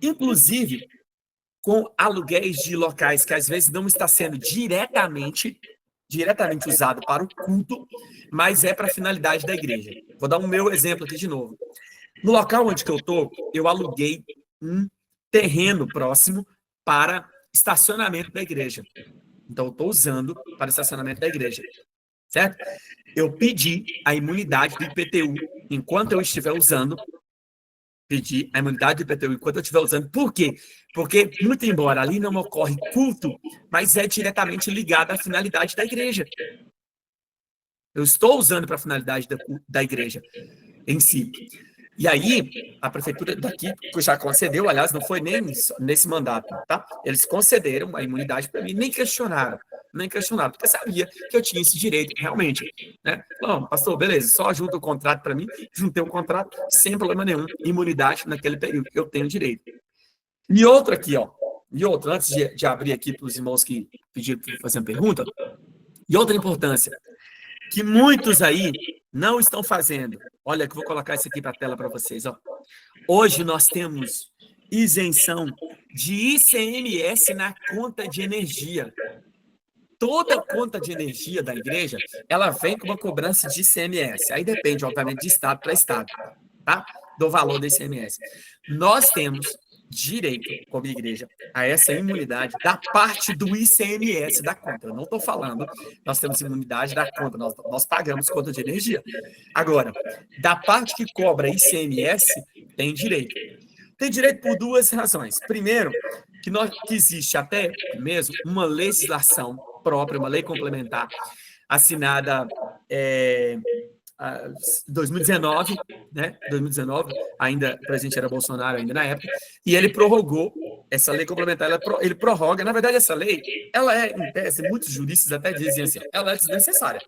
Inclusive, com aluguéis de locais que às vezes não está sendo diretamente usado para o culto, mas é para a finalidade da igreja. Vou dar um meu exemplo aqui de novo. No local onde que eu estou, eu aluguei um terreno próximo para estacionamento da igreja. Então, eu estou usando para estacionamento da igreja. Certo? Eu pedi a imunidade do IPTU enquanto eu estiver usando. Pedi a imunidade do IPTU enquanto eu estiver usando. Por quê? Porque, muito embora ali não ocorre culto, mas é diretamente ligado à finalidade da igreja. Eu estou usando para a finalidade da igreja em si. E aí, a prefeitura daqui já concedeu, aliás, não foi nem nesse mandato, tá? Eles concederam a imunidade para mim, nem questionaram, porque sabia que eu tinha esse direito, realmente, né? Não, pastor, beleza, só junta o contrato para mim, juntei o contrato, sem problema nenhum, imunidade naquele período, eu tenho direito. E outro aqui, ó, antes de abrir aqui para os irmãos que pediram para fazer uma pergunta, e outra importância, que muitos aí não estão fazendo. Olha, que vou colocar isso aqui para a tela para vocês. Ó. Hoje nós temos isenção de ICMS na conta de energia. Toda conta de energia da igreja, ela vem com uma cobrança de ICMS. Aí depende, obviamente, de estado para estado, tá? Do valor do ICMS. Nós temos direito, como igreja, a essa imunidade da parte do ICMS da conta. Eu não estou falando, nós temos imunidade da conta, nós pagamos conta de energia. Agora, da parte que cobra ICMS, tem direito. Tem direito por duas razões. Primeiro, que existe até mesmo uma legislação própria, uma lei complementar, assinada 2019, né? 2019, ainda o presidente era Bolsonaro ainda na época, e ele prorrogou essa lei complementar, ele prorroga, na verdade essa lei, ela é, em tese, muitos juristas até dizem assim, ela é desnecessária.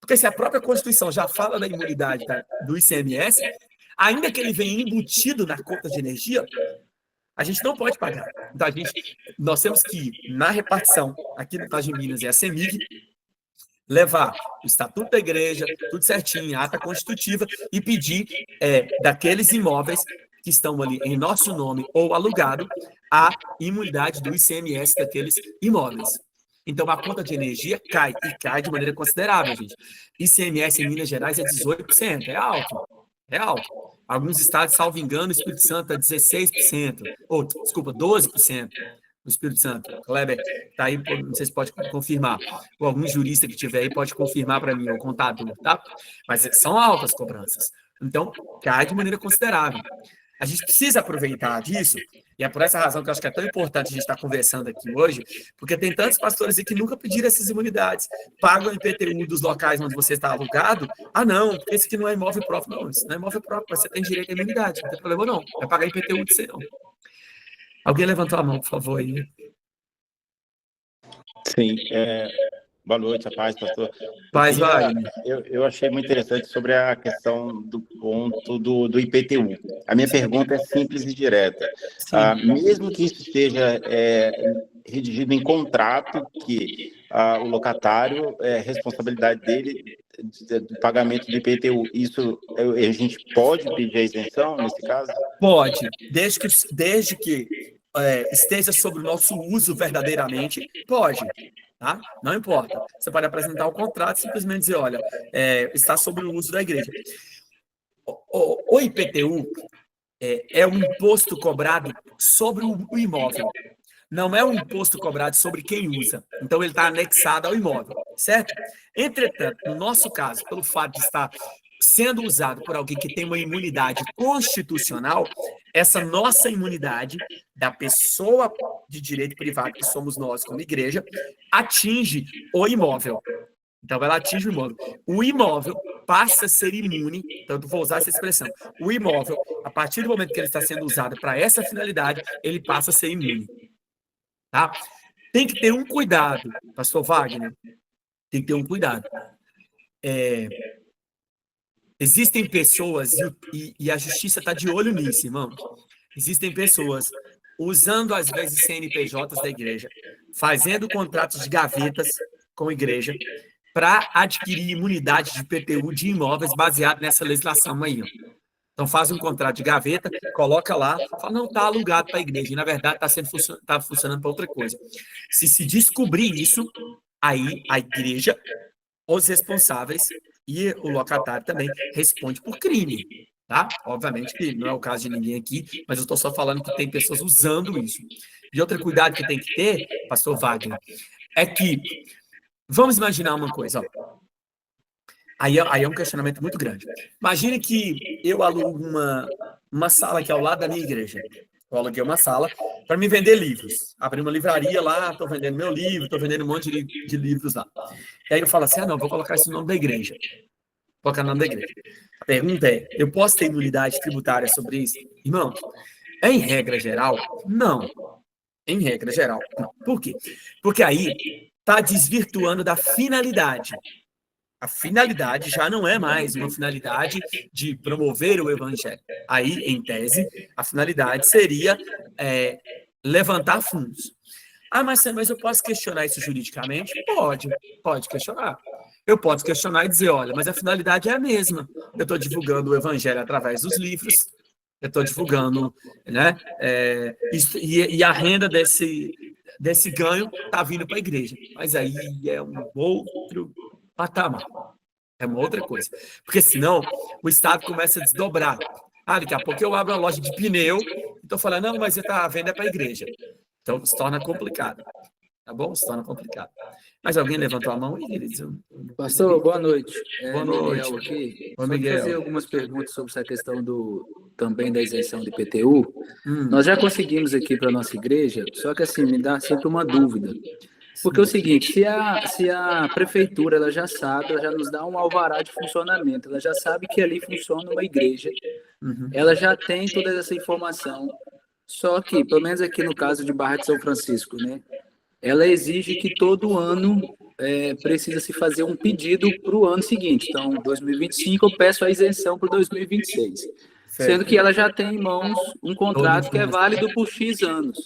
Porque se a própria Constituição já fala da imunidade do ICMS, ainda que ele venha embutido na conta de energia, a gente não pode pagar. Então, nós temos que, na repartição, aqui no caso de Minas, é a CEMIG, levar o estatuto da igreja, tudo certinho, a ata constitutiva, e pedir daqueles imóveis que estão ali em nosso nome ou alugado, a imunidade do ICMS daqueles imóveis. Então, a conta de energia cai, e cai de maneira considerável, gente. ICMS em Minas Gerais é 18%, é alto. Alguns estados, salvo engano, o Espírito Santo é 16%, ou, desculpa, 12%. No Espírito Santo. Kleber, tá aí, não sei se pode confirmar. Ou algum jurista que tiver aí pode confirmar para mim, ou contador, tá? Mas são altas cobranças. Então, cai de maneira considerável. A gente precisa aproveitar disso, e é por essa razão que eu acho que é tão importante a gente estar conversando aqui hoje, porque tem tantos pastores aí que nunca pediram essas imunidades. Pagam o IPTU dos locais onde você está alugado. Ah, não, porque esse aqui não é imóvel próprio. Não, isso não é imóvel próprio, mas você tem direito à imunidade. Não tem problema, não. Vai pagar IPTU de você, não. Alguém levantou a mão, por favor, aí. Sim, boa noite, a paz, pastor. Paz, Wagner. Eu achei muito interessante sobre a questão do ponto do IPTU. A minha pergunta é simples e direta. Mesmo que isso esteja redigido em contrato, que o locatário, responsabilidade dele do pagamento de IPTU, isso a gente pode pedir a isenção nesse caso? Pode, desde que esteja sob o nosso uso verdadeiramente, pode, tá? Não importa. Você pode apresentar o contrato e simplesmente dizer, olha, está sob o uso da igreja. O IPTU é um imposto cobrado sobre o imóvel. Não é um imposto cobrado sobre quem usa. Então, ele está anexado ao imóvel, certo? Entretanto, no nosso caso, pelo fato de estar sendo usado por alguém que tem uma imunidade constitucional, essa nossa imunidade da pessoa de direito privado, que somos nós como igreja, atinge o imóvel. Então, ela atinge o imóvel. O imóvel passa a ser imune, então, vou usar essa expressão. O imóvel, a partir do momento que ele está sendo usado para essa finalidade, ele passa a ser imune. Tá? Tem que ter um cuidado, pastor Wagner, tem que ter um cuidado. Existem pessoas, e a justiça está de olho nisso, irmão. Existem pessoas usando, às vezes, CNPJs da igreja, fazendo contratos de gavetas com a igreja, para adquirir imunidade de PTU de imóveis baseado nessa legislação aí. Ó. Então, faz um contrato de gaveta, coloca lá, fala, não, está alugado para a igreja, e, na verdade, está funcionando para outra coisa. Se descobrir isso, aí a igreja, os responsáveis e o locatário também responde por crime, tá? Obviamente que não é o caso de ninguém aqui, mas eu estou só falando que tem pessoas usando isso. E outro cuidado que tem que ter, pastor Wagner, é que, vamos imaginar uma coisa, ó. Aí é um questionamento muito grande. Imagine que eu alugo uma sala aqui ao lado da minha igreja. Eu aluguei uma sala para me vender livros. Abri uma livraria lá, estou vendendo meu livro, estou vendendo um monte de livros lá. E aí eu falo assim, não, vou colocar esse nome da igreja. Vou colocar o nome da igreja. A pergunta é, eu posso ter imunidade tributária sobre isso? Irmão, em regra geral, não. Em regra geral, não. Por quê? Porque aí está desvirtuando da finalidade. A finalidade já não é mais uma finalidade de promover o evangelho. Aí, em tese, a finalidade seria levantar fundos. Ah, mas eu posso questionar isso juridicamente? Pode questionar. Eu posso questionar e dizer, olha, mas a finalidade é a mesma. Eu estou divulgando o evangelho através dos livros, eu estou divulgando, né? E a renda desse ganho está vindo para a igreja. Mas aí é um outro patamar. É uma outra coisa. Porque senão o Estado começa a desdobrar. Daqui a pouco eu abro uma loja de pneu e estou falando, não, mas a venda é para a igreja. Então se torna complicado. Tá bom? Se torna complicado. Mas alguém levantou a mão e ele disse... Pastor, boa noite. Boa noite. Miguel aqui. Oi, só Miguel. fazer algumas perguntas sobre essa questão também da isenção de IPTU. Nós já conseguimos aqui para a nossa igreja, só que assim, me dá sempre uma dúvida. Porque é o seguinte, se a prefeitura ela já sabe, ela já nos dá um alvará de funcionamento, ela já sabe que ali funciona uma igreja, ela já tem toda essa informação, só que, pelo menos aqui no caso de Barra de São Francisco, né, ela exige que todo ano precisa se fazer um pedido para o ano seguinte. Então, 2025 eu peço a isenção para 2026. Certo. Sendo que ela já tem em mãos um contrato que é válido por X anos.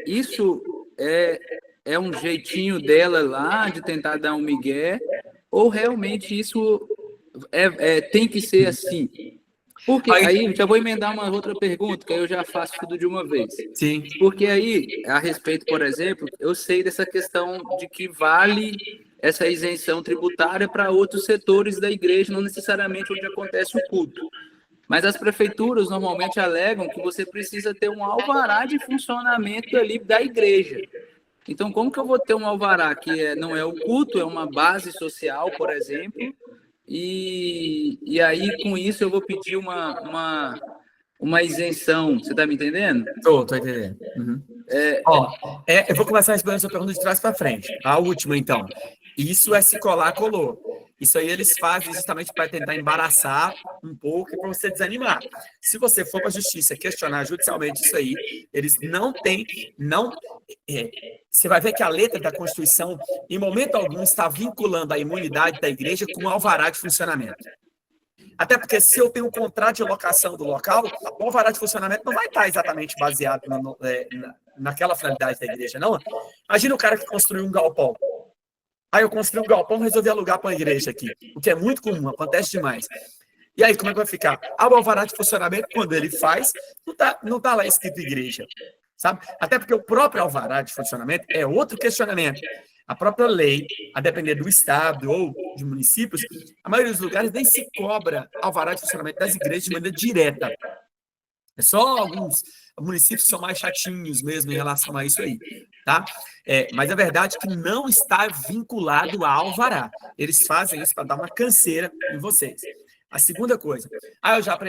Isso é um jeitinho dela lá de tentar dar um migué, ou realmente isso tem que ser assim? Porque aí, já vou emendar uma outra pergunta, que aí eu já faço tudo de uma vez. Sim. Porque aí, a respeito, por exemplo, eu sei dessa questão de que vale essa isenção tributária para outros setores da igreja, não necessariamente onde acontece o culto. Mas as prefeituras normalmente alegam que você precisa ter um alvará de funcionamento ali da igreja. Então, como que eu vou ter um alvará que não é o culto, é uma base social, por exemplo, e aí, com isso, eu vou pedir uma isenção. Você está me entendendo? Estou entendendo. Uhum. Eu vou começar respondendo a sua pergunta de trás para frente. A última, então. Isso é se colar, colou. Isso aí eles fazem justamente para tentar embaraçar um pouco e para você desanimar. Se você for para a justiça questionar judicialmente isso aí, eles não têm... você vai ver que a letra da Constituição, em momento algum, está vinculando a imunidade da igreja com o alvará de funcionamento. Até porque se eu tenho um contrato de locação do local, o alvará de funcionamento não vai estar exatamente baseado naquela finalidade da igreja, não. Imagina o cara que construiu um galpão. Aí eu construí um galpão e resolvi alugar para uma igreja aqui, o que é muito comum, acontece demais. E aí, como é que vai ficar? O alvará de funcionamento, quando ele faz, não tá lá escrito igreja, sabe? Até porque o próprio alvará de funcionamento é outro questionamento. A própria lei, a depender do estado ou de municípios, a maioria dos lugares nem se cobra alvará de funcionamento das igrejas de maneira direta. É só alguns municípios que são mais chatinhos mesmo em relação a isso aí, tá? Mas a verdade é que não está vinculado a alvará. Eles fazem isso para dar uma canseira em vocês. A segunda coisa, eu já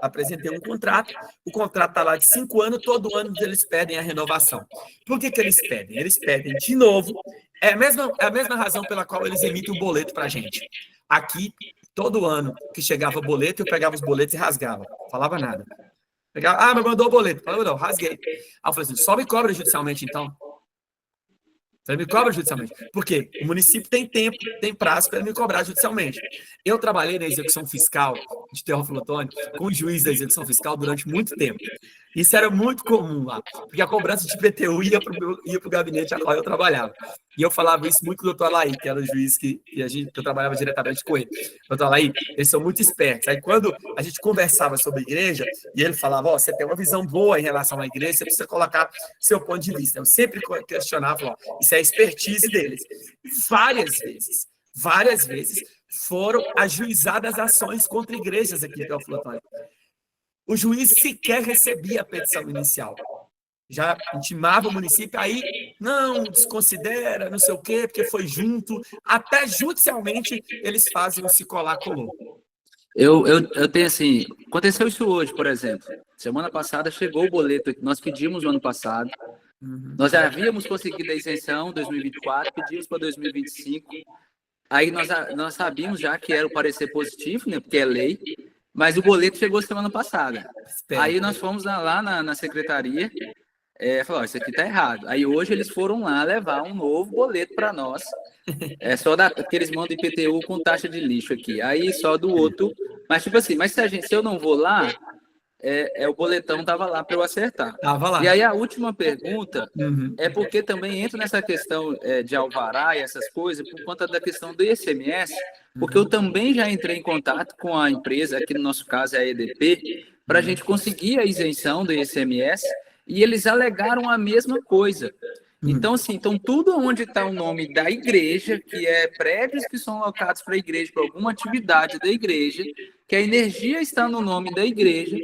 apresentei um contrato, o contrato está lá de 5 anos, todo ano eles pedem a renovação. Por que eles pedem? Eles pedem de novo, é a mesma razão pela qual eles emitem o boleto para a gente. Aqui, todo ano que chegava o boleto, eu pegava os boletos e rasgava, não falava nada. Pegava, mas mandou o boleto, falava, não, rasguei. Aí eu falei assim, só me cobra judicialmente então. Ele me cobra judicialmente. Por quê? O município tem tempo, tem prazo para ele me cobrar judicialmente. Eu trabalhei na execução fiscal de Teófilo Otoni com o juiz da execução fiscal durante muito tempo. Isso era muito comum lá, porque a cobrança de IPTU ia para o gabinete a qual eu trabalhava. E eu falava isso muito com o doutor Alaí, que era o juiz que eu trabalhava diretamente com ele. Doutor Alaí, eles são muito espertos. Aí quando a gente conversava sobre igreja, e ele falava, você tem uma visão boa em relação à igreja, você precisa colocar seu ponto de vista. Eu sempre questionava, isso é a expertise deles. Várias vezes foram ajuizadas ações contra igrejas aqui em Teófilo Otoni. O juiz sequer recebia a petição inicial. Já intimava o município, aí não, desconsidera, não sei o quê, porque foi junto. Até judicialmente eles fazem o se colar, colou. Eu tenho assim, aconteceu isso hoje, por exemplo. Semana passada chegou o boleto que nós pedimos no ano passado. Nós já havíamos conseguido a isenção 2024, pedimos para 2025. Aí nós sabíamos já que era o parecer positivo, né, porque é lei. Mas o boleto chegou semana passada. Aí nós fomos lá na secretaria, falou, isso aqui tá errado. Aí hoje eles foram lá levar um novo boleto para nós. Só que eles mandam IPTU com taxa de lixo aqui. Aí só do outro. Mas tipo assim, se eu não vou lá, o boletão tava lá para eu acertar. Tava lá. E aí a última pergunta é porque também entra nessa questão de alvará e essas coisas por conta da questão do ICMS, porque eu também já entrei em contato com a empresa, aqui no nosso caso é a EDP, para a gente conseguir a isenção do ICMS, e eles alegaram a mesma coisa. Então, assim, tudo onde está o nome da igreja, que é prédios que são alocados para a igreja, para alguma atividade da igreja, que a energia está no nome da igreja,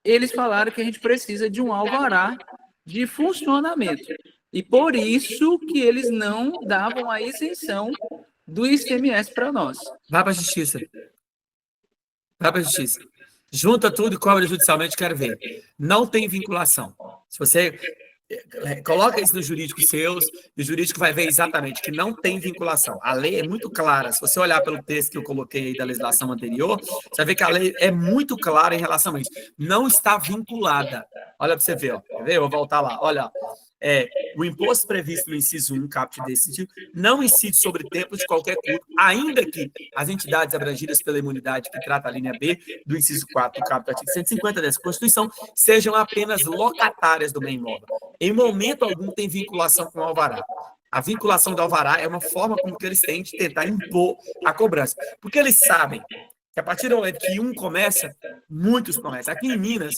eles falaram que a gente precisa de um alvará de funcionamento. E por isso que eles não davam a isenção do ICMS para nós. Vai para a justiça. Junta tudo e cobra judicialmente, quero ver. Não tem vinculação. Se você coloca isso no jurídico seus, e o jurídico vai ver exatamente que não tem vinculação. A lei é muito clara. Se você olhar pelo texto que eu coloquei aí da legislação anterior, você vai ver que a lei é muito clara em relação a isso. Não está vinculada. Olha para você ver, quer ver? Eu vou voltar lá. Olha, o imposto previsto no inciso 1, caput desse sentido, não incide sobre templo de qualquer culto, ainda que as entidades abrangidas pela imunidade que trata a linha B do inciso 4 do caput do artigo 150 dessa Constituição sejam apenas locatárias do bem imóvel. Em momento algum tem vinculação com o alvará. A vinculação do alvará é uma forma como que eles têm de tentar impor a cobrança. Porque eles sabem que a partir do momento que um começa, muitos começam. Aqui em Minas,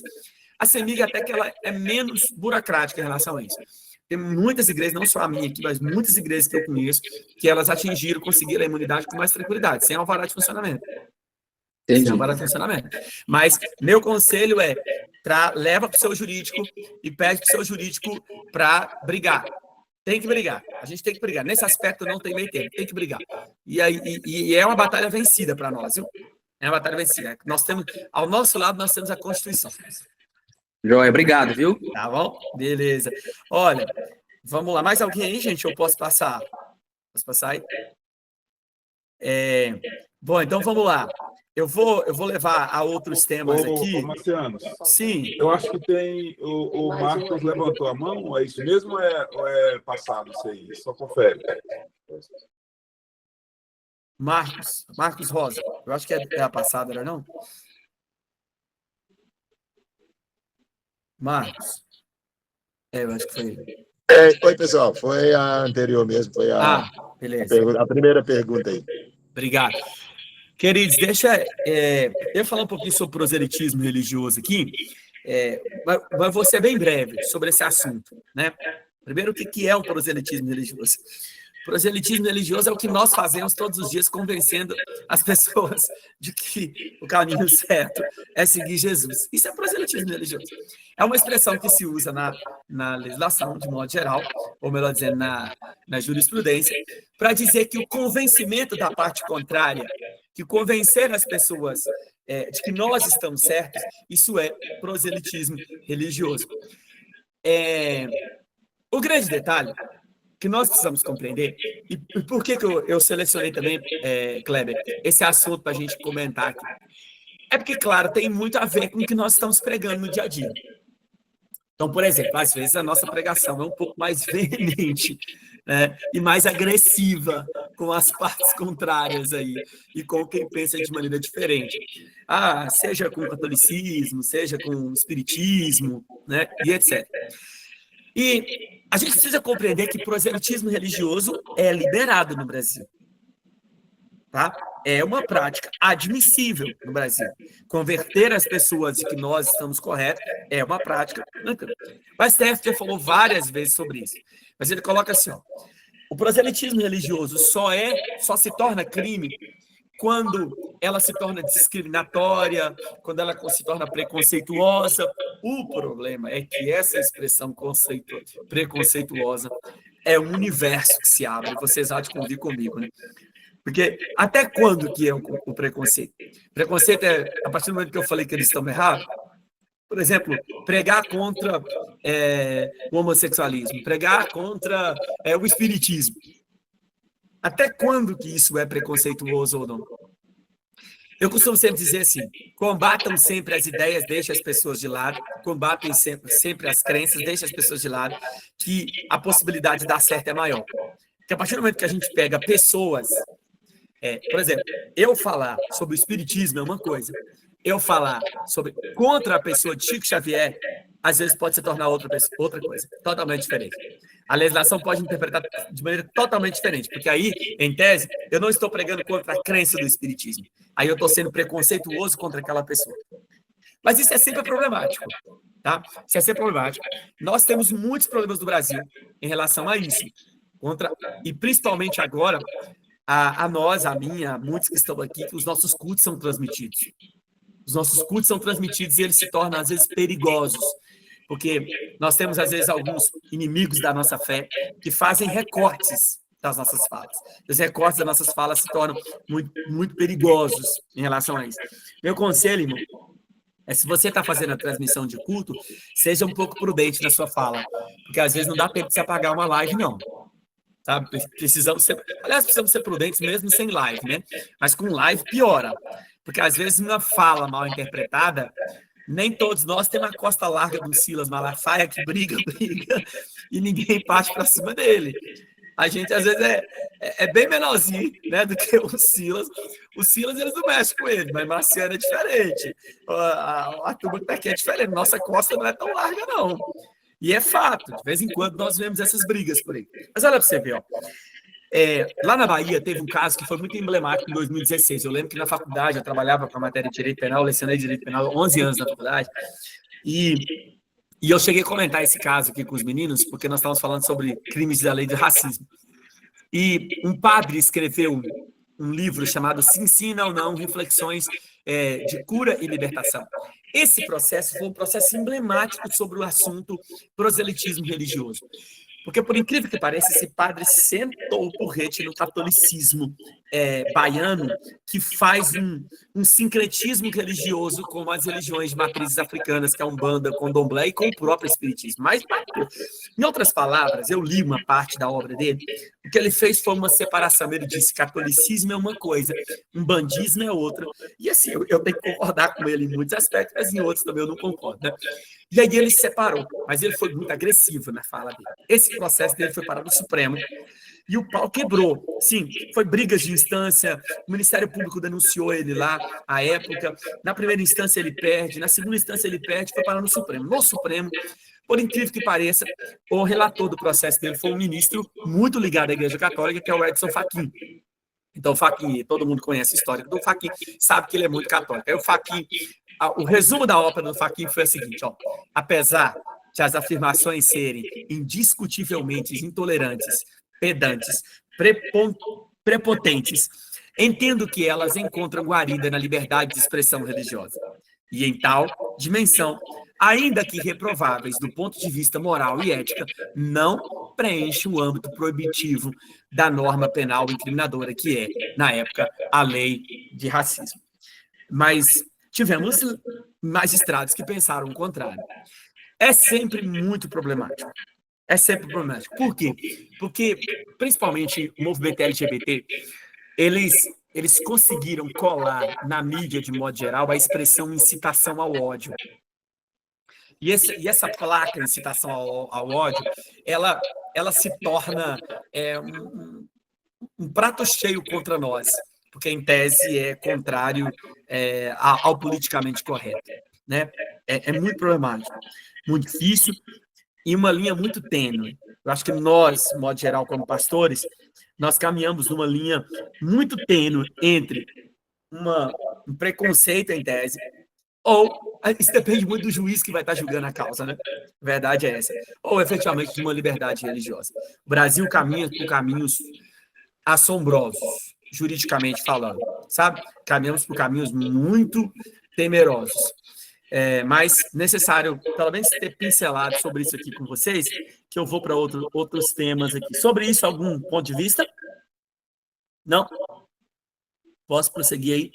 a CEMIG até que ela é menos burocrática em relação a isso. Tem muitas igrejas, não só a minha aqui, mas muitas igrejas que eu conheço, que elas conseguiram a imunidade com mais tranquilidade, sem alvará de funcionamento. Sem alvará de funcionamento. Mas meu conselho leva para o seu jurídico e pede para o seu jurídico para brigar. Tem que brigar. A gente tem que brigar. Nesse aspecto não tem meio tempo. Tem que brigar. E é uma batalha vencida para nós, viu? É uma batalha vencida. Nós temos, ao nosso lado, nós temos a Constituição. Joia, obrigado, viu? Tá bom? Beleza. Olha, vamos lá. Mais alguém aí, gente? Eu posso passar? Posso passar aí? Bom, então vamos lá. Eu vou levar a outros temas aqui. Marciano, sim. Eu acho que tem. O Marcos levantou a mão, é isso mesmo ou é passado isso aí? Só confere. Marcos Rosa. Eu acho que é a passada, não é não? Marcos. Eu acho que foi. Oi, pessoal. Foi a anterior mesmo. Foi beleza. A primeira pergunta aí. Obrigado. Queridos, deixa eu falar um pouquinho sobre proselitismo religioso aqui, mas vou ser bem breve sobre esse assunto, né? Primeiro, o que é o proselitismo religioso? Proselitismo religioso é o que nós fazemos todos os dias, convencendo as pessoas de que o caminho certo é seguir Jesus. Isso é proselitismo religioso. É uma expressão que se usa na legislação, de modo geral, ou melhor dizendo, na jurisprudência, para dizer que o convencimento da parte contrária, que convencer as pessoas de que nós estamos certos, isso é proselitismo religioso. O grande detalhe que nós precisamos compreender, e por que eu selecionei também, Kleber, esse assunto para a gente comentar aqui, é porque, claro, tem muito a ver com o que nós estamos pregando no dia a dia. Então, por exemplo, às vezes a nossa pregação é um pouco mais veemente, né, e mais agressiva com as partes contrárias aí, e com quem pensa de maneira diferente. Seja com o catolicismo, seja com o espiritismo, né, e etc. E a gente precisa compreender que proselitismo religioso é liberado no Brasil. Tá? É uma prática admissível no Brasil. Converter as pessoas de que nós estamos corretos é uma prática. O STF já falou várias vezes sobre isso. Mas ele coloca assim, ó, o proselitismo religioso só se torna crime quando ela se torna discriminatória, quando ela se torna preconceituosa. O problema é que essa expressão preconceituosa é um universo que se abre. Vocês há de convir comigo, né? Porque até quando que é o preconceito? Preconceito é, a partir do momento que eu falei que eles estão errados, por exemplo, pregar contra o homossexualismo, pregar contra o espiritismo. Até quando que isso é preconceituoso ou não? Eu costumo sempre dizer assim, combatam sempre as ideias, deixem as pessoas de lado, combatem sempre as crenças, deixem as pessoas de lado, que a possibilidade de dar certo é maior. Porque a partir do momento que a gente pega pessoas, por exemplo, eu falar sobre o espiritismo é uma coisa, eu falar contra a pessoa de Chico Xavier, às vezes pode se tornar outra coisa, totalmente diferente. A legislação pode interpretar de maneira totalmente diferente, porque aí, em tese, eu não estou pregando contra a crença do espiritismo. Aí eu estou sendo preconceituoso contra aquela pessoa. Mas isso é sempre problemático, tá? Isso é sempre problemático. Nós temos muitos problemas no Brasil em relação a isso. E principalmente agora, a nós, a mim, a muitos que estão aqui, que os nossos cultos são transmitidos. Os nossos cultos são transmitidos e eles se tornam, às vezes, perigosos. Porque nós temos, às vezes, alguns inimigos da nossa fé que fazem recortes das nossas falas. Os recortes das nossas falas se tornam muito, muito perigosos em relação a isso. Meu conselho, irmão, se você está fazendo a transmissão de culto, seja um pouco prudente na sua fala. Porque, às vezes, não dá tempo de se apagar uma live, não. Sabe? Precisamos ser prudentes mesmo sem live, né? Mas com live piora. Porque, às vezes, uma fala mal interpretada, nem todos nós temos a costa larga do Silas Malafaia, que briga, e ninguém parte para cima dele. A gente, às vezes, é bem menorzinho, né, do que o Silas. O Silas, eles não mexem com ele, mas Marciano é diferente. A turma que está aqui é diferente. Nossa costa não é tão larga, não. E é fato, de vez em quando nós vemos essas brigas por aí. Mas olha para você ver, ó. Lá na Bahia teve um caso que foi muito emblemático em 2016. Eu lembro que na faculdade eu trabalhava com a matéria de Direito Penal, lecionei Direito Penal 11 anos na faculdade, e eu cheguei a comentar esse caso aqui com os meninos, porque nós estávamos falando sobre crimes da lei de racismo. E um padre escreveu um livro chamado Se Ensina ou Não, Reflexões de Cura e Libertação. Esse processo foi um processo emblemático sobre o assunto proselitismo religioso. Porque, por incrível que pareça, esse padre sentou o porrete no catolicismo baiano, que faz um sincretismo religioso com as religiões de matrizes africanas, que é a Umbanda, Candomblé, e com o próprio espiritismo. Mas, em outras palavras, eu li uma parte da obra dele, o que ele fez foi uma separação. Ele disse que catolicismo é uma coisa, umbandismo é outra. E assim, eu tenho que concordar com ele em muitos aspectos, mas em outros também eu não concordo, né? E aí ele se separou, mas ele foi muito agressivo na fala dele. Esse processo dele foi parar no Supremo e o pau quebrou. Sim, foi brigas de instância, o Ministério Público denunciou ele lá, à época. Na primeira instância ele perde, na segunda instância ele perde, foi parar no Supremo. No Supremo, por incrível que pareça, o relator do processo dele foi um ministro muito ligado à Igreja Católica, que é o Edson Fachin. Então, o Fachin, todo mundo conhece a história do Fachin, sabe que ele é muito católico. Aí o Fachin, o resumo da ópera do Fachin foi o seguinte, ó, apesar de as afirmações serem indiscutivelmente intolerantes, pedantes, prepotentes. Entendo que elas encontram guarida na liberdade de expressão religiosa. E em tal dimensão, ainda que reprováveis do ponto de vista moral e ética, não preenche o âmbito proibitivo da norma penal incriminadora, que é, na época, a lei de racismo. Mas tivemos magistrados que pensaram o contrário. É sempre muito problemático. É sempre problemático. Por quê? Porque, principalmente, o movimento LGBT, eles conseguiram colar na mídia, de modo geral, a expressão incitação ao ódio. E essa placa, incitação ao ódio, ela se torna um prato cheio contra nós, porque, em tese, é contrário ao politicamente correto. Né? É muito problemático, muito difícil e uma linha muito tênue. Eu acho que nós, de modo geral, como pastores, nós caminhamos numa linha muito tênue entre um preconceito, em tese, ou isso depende muito do juiz que vai estar julgando a causa, né? A verdade é essa. Ou, efetivamente, de uma liberdade religiosa. O Brasil caminha por caminhos assombrosos, juridicamente falando, sabe? Caminhamos por caminhos muito temerosos. Mas necessário, pelo menos, ter pincelado sobre isso aqui com vocês, que eu vou para outros temas aqui. Sobre isso, algum ponto de vista? Não? Posso prosseguir aí?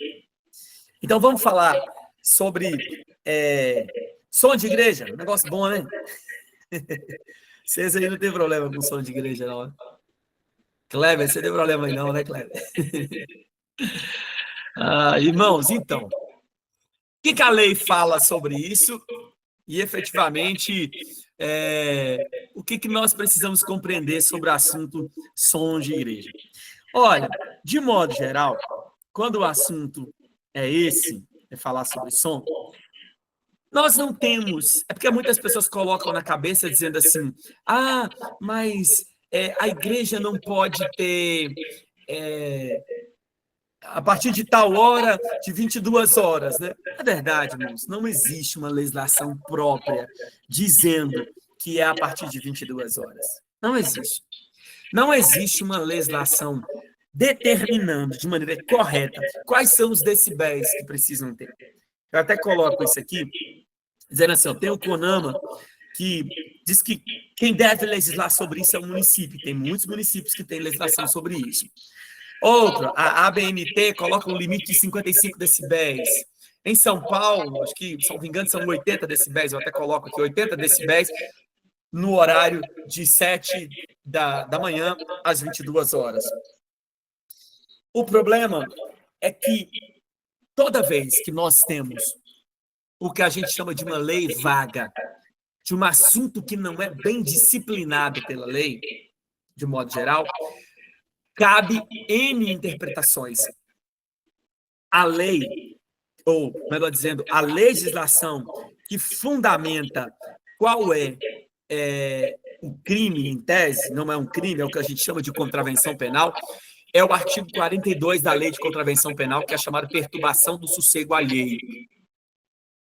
Então, vamos falar sobre som de igreja. Um negócio bom, né? Vocês aí não tem problema com som de igreja, não, né? Kleber, você tem problema aí não, né, Kleber? Irmãos, então, o que a lei fala sobre isso e, efetivamente, o que nós precisamos compreender sobre o assunto som de igreja? Olha, de modo geral, quando o assunto é esse, é falar sobre som, nós não temos... É porque muitas pessoas colocam na cabeça dizendo assim, mas a igreja não pode ter... a partir de tal hora, de 22 horas, né? É verdade, irmãos, não existe uma legislação própria dizendo que é a partir de 22 horas. Não existe. Não existe uma legislação determinando de maneira correta quais são os decibéis que precisam ter. Eu até coloco isso aqui, dizendo assim, tem o CONAMA, que diz que quem deve legislar sobre isso é o município. Tem muitos municípios que têm legislação sobre isso. Outro, a ABNT coloca um limite de 55 decibéis. Em São Paulo, acho que, se não me engano, são 80 decibéis, eu até coloco aqui 80 decibéis no horário de 7 da manhã às 22 horas. O problema é que toda vez que nós temos o que a gente chama de uma lei vaga, de um assunto que não é bem disciplinado pela lei, de modo geral, cabe N interpretações. A lei, ou, melhor dizendo, a legislação que fundamenta qual é o crime em tese, não é um crime, é o que a gente chama de contravenção penal, é o artigo 42 da Lei de Contravenção Penal, que é chamado perturbação do sossego alheio.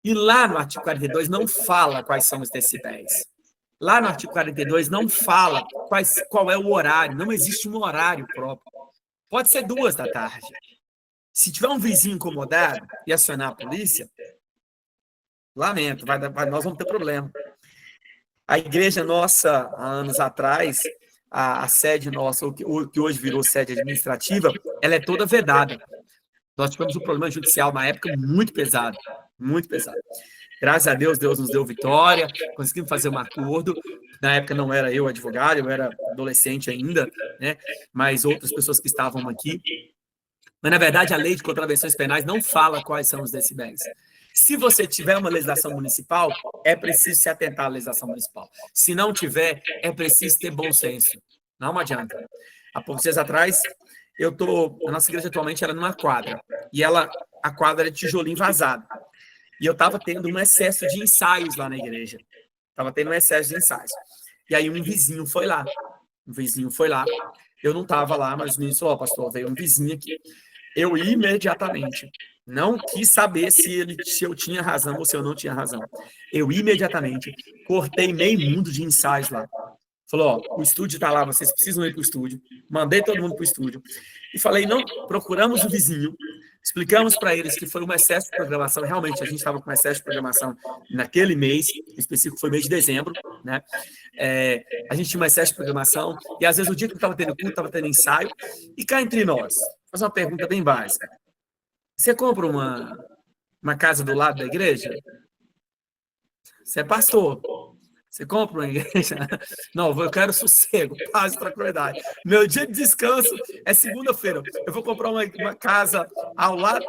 E lá no artigo 42 não fala quais são os decibéis. Lá no artigo 42 não fala qual é o horário, não existe um horário próprio. Pode ser 2 da tarde. Se tiver um vizinho incomodado e acionar a polícia, lamento, nós vamos ter problema. A igreja nossa, há anos atrás, a sede nossa, o que hoje virou sede administrativa, ela é toda vedada. Nós tivemos um problema judicial na época muito pesado, muito pesado. Graças a Deus, Deus nos deu vitória, conseguimos fazer um acordo. Na época não era eu advogado, eu era adolescente ainda, né? Mas outras pessoas que estavam aqui. Mas, na verdade, a lei de contravenções penais não fala quais são os decibéis. Se você tiver uma legislação municipal, é preciso se atentar à legislação municipal. Se não tiver, é preciso ter bom senso. Não adianta. Há poucos dias atrás, a nossa igreja atualmente era numa quadra, e a quadra era de tijolinho vazado. E eu estava tendo um excesso de ensaios lá na igreja. Estava tendo um excesso de ensaios. E aí um vizinho foi lá. Eu não estava lá, mas o menino falou, pastor, veio um vizinho aqui. Eu imediatamente não quis saber se eu tinha razão ou se eu não tinha razão. Eu imediatamente cortei meio mundo de ensaios lá. Falou, ó, o estúdio está lá, vocês precisam ir para o estúdio. Mandei todo mundo para o estúdio. E falei, não, procuramos o vizinho, explicamos para eles que foi um excesso de programação. Realmente, a gente estava com excesso de programação naquele mês, em específico foi mês de dezembro, né? A gente tinha um excesso de programação, e às vezes o dia que estava tendo culto, estava tendo ensaio. E cá entre nós, vou fazer uma pergunta bem básica. Você compra uma casa do lado da igreja? Você é pastor. Você compra uma igreja? Não, eu quero sossego, paz e tranquilidade. Meu dia de descanso é segunda-feira. Eu vou comprar uma casa ao lado,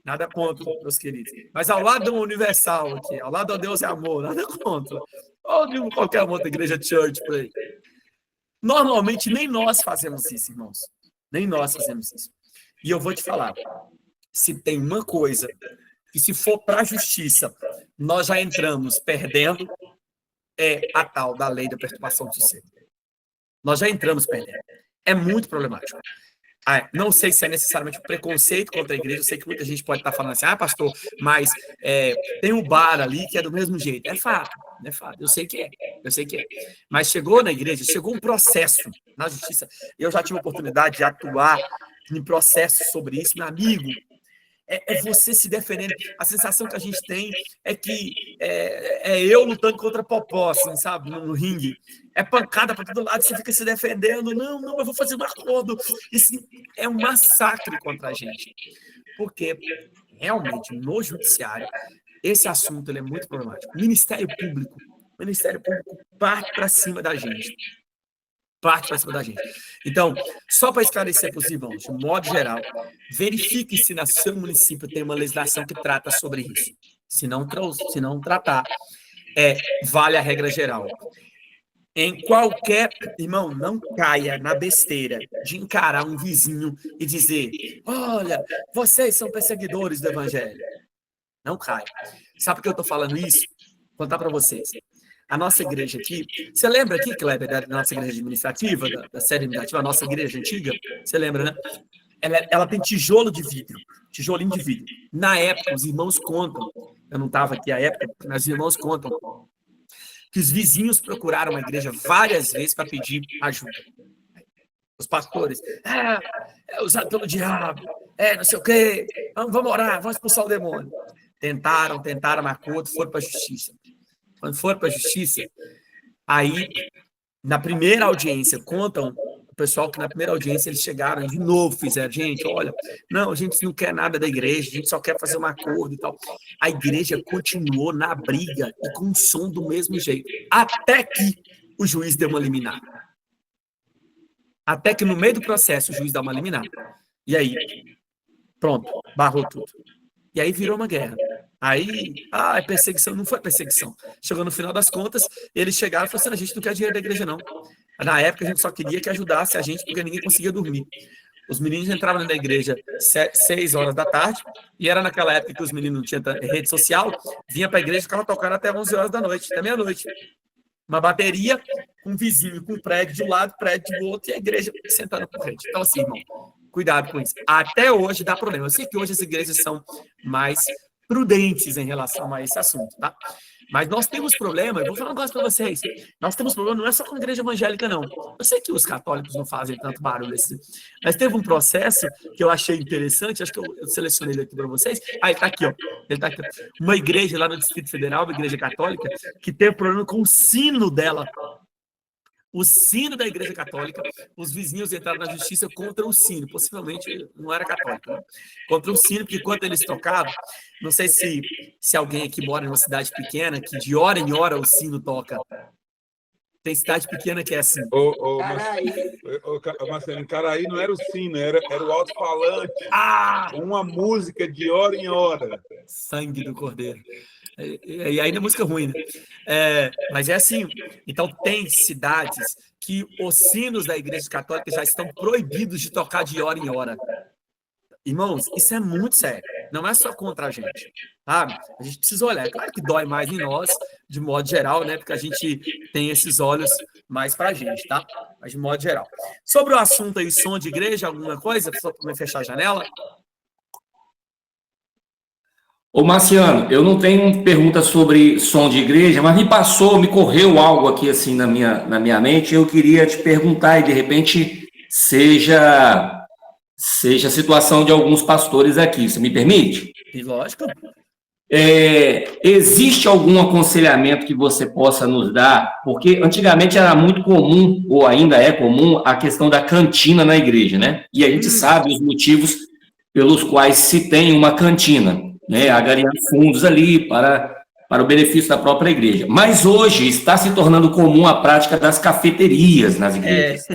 nada contra, meus queridos, mas ao lado de uma Universal aqui, ao lado do Deus é Amor, nada contra. Ou de qualquer outra igreja church por aí. Normalmente, nem nós fazemos isso, irmãos. Nem nós fazemos isso. E eu vou te falar, se tem uma coisa que se for para a justiça, nós já entramos perdendo, é a tal da lei da perturbação do sossego. Nós já entramos perdendo. É muito problemático. Não sei se é necessariamente um preconceito contra a igreja, eu sei que muita gente pode estar falando assim, pastor, mas tem um bar ali que é do mesmo jeito. É fato, é fato, eu sei que é. Mas chegou na igreja, chegou um processo na justiça, eu já tive a oportunidade de atuar em processo sobre isso, meu amigo, é você se defendendo. A sensação que a gente tem é que é eu lutando contra Popó, assim, sabe, no ringue. É pancada para todo lado, você fica se defendendo. Não, eu vou fazer um acordo. Isso é um massacre contra a gente. Porque, realmente, no judiciário, esse assunto ele é muito problemático. O Ministério Público parte para cima da gente. Então, só para esclarecer para os irmãos, de modo geral, verifique se no seu município tem uma legislação que trata sobre isso. Se não tratar, vale a regra geral. Em qualquer... Irmão, não caia na besteira de encarar um vizinho e dizer, olha, vocês são perseguidores do evangelho. Não caia. Sabe por que eu estou falando isso? Vou contar para vocês. A nossa igreja aqui, você lembra aqui, Kleber, da nossa igreja administrativa, da sede administrativa, a nossa igreja antiga? Você lembra, né? Ela tem tijolinho de vidro. Na época, os irmãos contam, eu não estava aqui à época, mas os irmãos contam que os vizinhos procuraram a igreja várias vezes para pedir ajuda. Os pastores, é usado pelo diabo, não sei o quê, vamos orar, vamos expulsar o demônio. Tentaram, marcou, foram para a justiça. Quando foram para a justiça, aí, na primeira audiência, contam o pessoal que na primeira audiência eles chegaram e de novo fizeram, gente, olha, não, a gente não quer nada da igreja, a gente só quer fazer um acordo e tal. A igreja continuou na briga e com o som do mesmo jeito, até que o juiz deu uma liminar. Até que no meio do processo o juiz dá uma liminar. E aí, pronto, barrou tudo. E aí virou uma guerra. Aí, é perseguição. Não foi perseguição. Chegou no final das contas, eles chegaram e falaram assim, a gente não quer dinheiro da igreja, não. Na época, a gente só queria que ajudasse a gente, porque ninguém conseguia dormir. Os meninos entravam na igreja 6 horas da tarde, e era naquela época que os meninos não tinham rede social, vinha para a igreja e ficava tocando até 11 horas da noite, até meia-noite. Uma bateria, com um vizinho, com um prédio de um lado, prédio do outro, e a igreja sentando por frente. Então, assim, irmão, cuidado com isso. Até hoje dá problema. Eu sei que hoje as igrejas são mais prudentes em relação a esse assunto, tá? Mas nós temos problema, eu vou falar um negócio para vocês, nós temos problema, não é só com a igreja evangélica, não. Eu sei que os católicos não fazem tanto barulho assim, mas teve um processo que eu achei interessante, acho que eu selecionei ele aqui para vocês. Ele tá aqui, ó. Uma igreja lá no Distrito Federal, uma igreja católica, que teve problema com o sino dela. O sino da igreja católica, os vizinhos entraram na justiça contra o sino, possivelmente não era católico, né? Contra o sino, porque quando eles tocavam, não sei se alguém aqui mora em uma cidade pequena, que de hora em hora o sino toca. Tem cidade pequena que é assim. Marcelo, em Caraí não era o sino, era o alto-falante. Uma música de hora em hora. Sangue do Cordeiro. E ainda é música ruim, né? Mas é assim. Então, tem cidades que os sinos da igreja católica já estão proibidos de tocar de hora em hora. Irmãos, isso é muito sério. Não é só contra a gente, sabe? A gente precisa olhar. É claro que dói mais em nós, de modo geral, né? Porque a gente tem esses olhos mais pra gente, tá? Mas de modo geral. Sobre o assunto aí, som de igreja, alguma coisa? Só para fechar a janela. Ô, Marciano, eu não tenho pergunta sobre som de igreja, mas me correu algo aqui assim na minha mente, eu queria te perguntar, e de repente seja a situação de alguns pastores aqui, você me permite? E lógico. Existe algum aconselhamento que você possa nos dar? Porque antigamente era muito comum, ou ainda é comum, a questão da cantina na igreja, né? E a gente sabe os motivos pelos quais se tem uma cantina, né? Angariar fundos ali para o benefício da própria igreja. Mas hoje está se tornando comum a prática das cafeterias nas igrejas.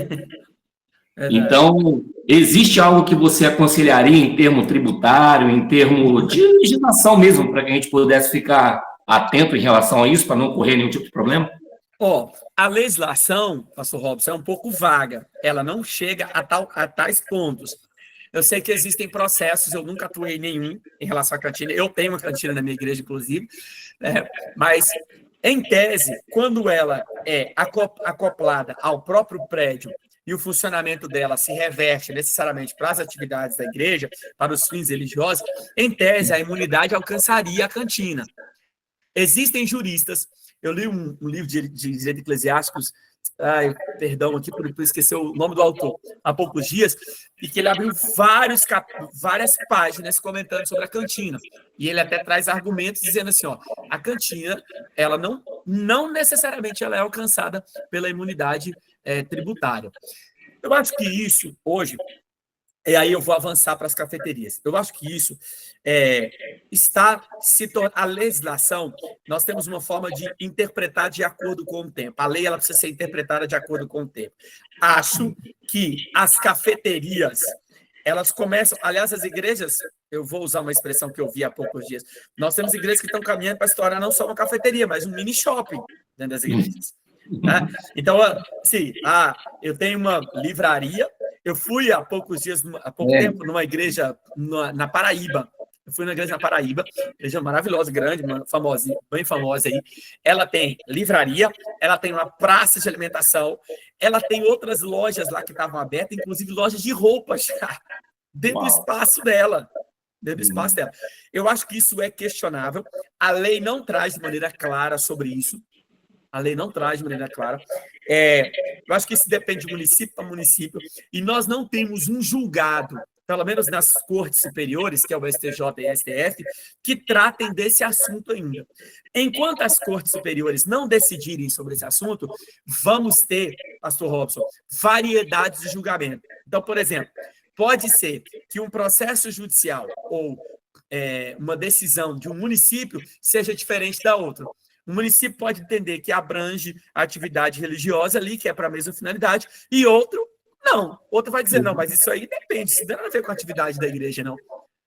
Então, existe algo que você aconselharia em termo tributário, em termo de legislação mesmo, para que a gente pudesse ficar atento em relação a isso, para não ocorrer nenhum tipo de problema? A legislação, pastor Robson, é um pouco vaga. Ela não chega a tais pontos. Eu sei que existem processos, eu nunca atuei em nenhum em relação à cantina. Eu tenho uma cantina na minha igreja, inclusive, mas, em tese, quando ela é acoplada ao próprio prédio e o funcionamento dela se reverte necessariamente para as atividades da igreja, para os fins religiosos, em tese, a imunidade alcançaria a cantina. Existem juristas, eu li um livro de direito eclesiásticos, perdão aqui por esquecer o nome do autor, há poucos dias, e que ele abriu várias páginas comentando sobre a cantina. E ele até traz argumentos dizendo assim, a cantina, ela não necessariamente ela é alcançada pela imunidade tributária. Eu acho que isso, hoje, e aí eu vou avançar para as cafeterias. Eu acho que isso está se tornando... A legislação, nós temos uma forma de interpretar de acordo com o tempo. A lei ela precisa ser interpretada de acordo com o tempo. Acho que as cafeterias, elas começam... Aliás, as igrejas, eu vou usar uma expressão que eu vi há poucos dias, nós temos igrejas que estão caminhando para se tornar não só uma cafeteria, mas um mini shopping dentro das igrejas. Tá? Então, sim, eu tenho uma livraria. Eu fui há pouco tempo numa igreja na Paraíba. Eu fui na igreja na Paraíba, igreja maravilhosa, grande, famosa, bem famosa aí. Ela tem livraria, ela tem uma praça de alimentação, ela tem outras lojas lá que estavam abertas, inclusive lojas de roupas, dentro do espaço dela. Eu acho que isso é questionável. A lei não traz de maneira clara sobre isso. A lei não traz de maneira clara. Eu acho que isso depende de município para município. E nós não temos um julgado, pelo menos nas cortes superiores, que é o STJ e o STF, que tratem desse assunto ainda. Enquanto as cortes superiores não decidirem sobre esse assunto, vamos ter, pastor Robson, variedades de julgamento. Então, por exemplo, pode ser que um processo judicial ou uma decisão de um município seja diferente da outra. O município pode entender que abrange a atividade religiosa ali, que é para a mesma finalidade, e outro, não. Outro vai dizer, não, mas isso aí depende, isso não tem nada a ver com a atividade da igreja, não.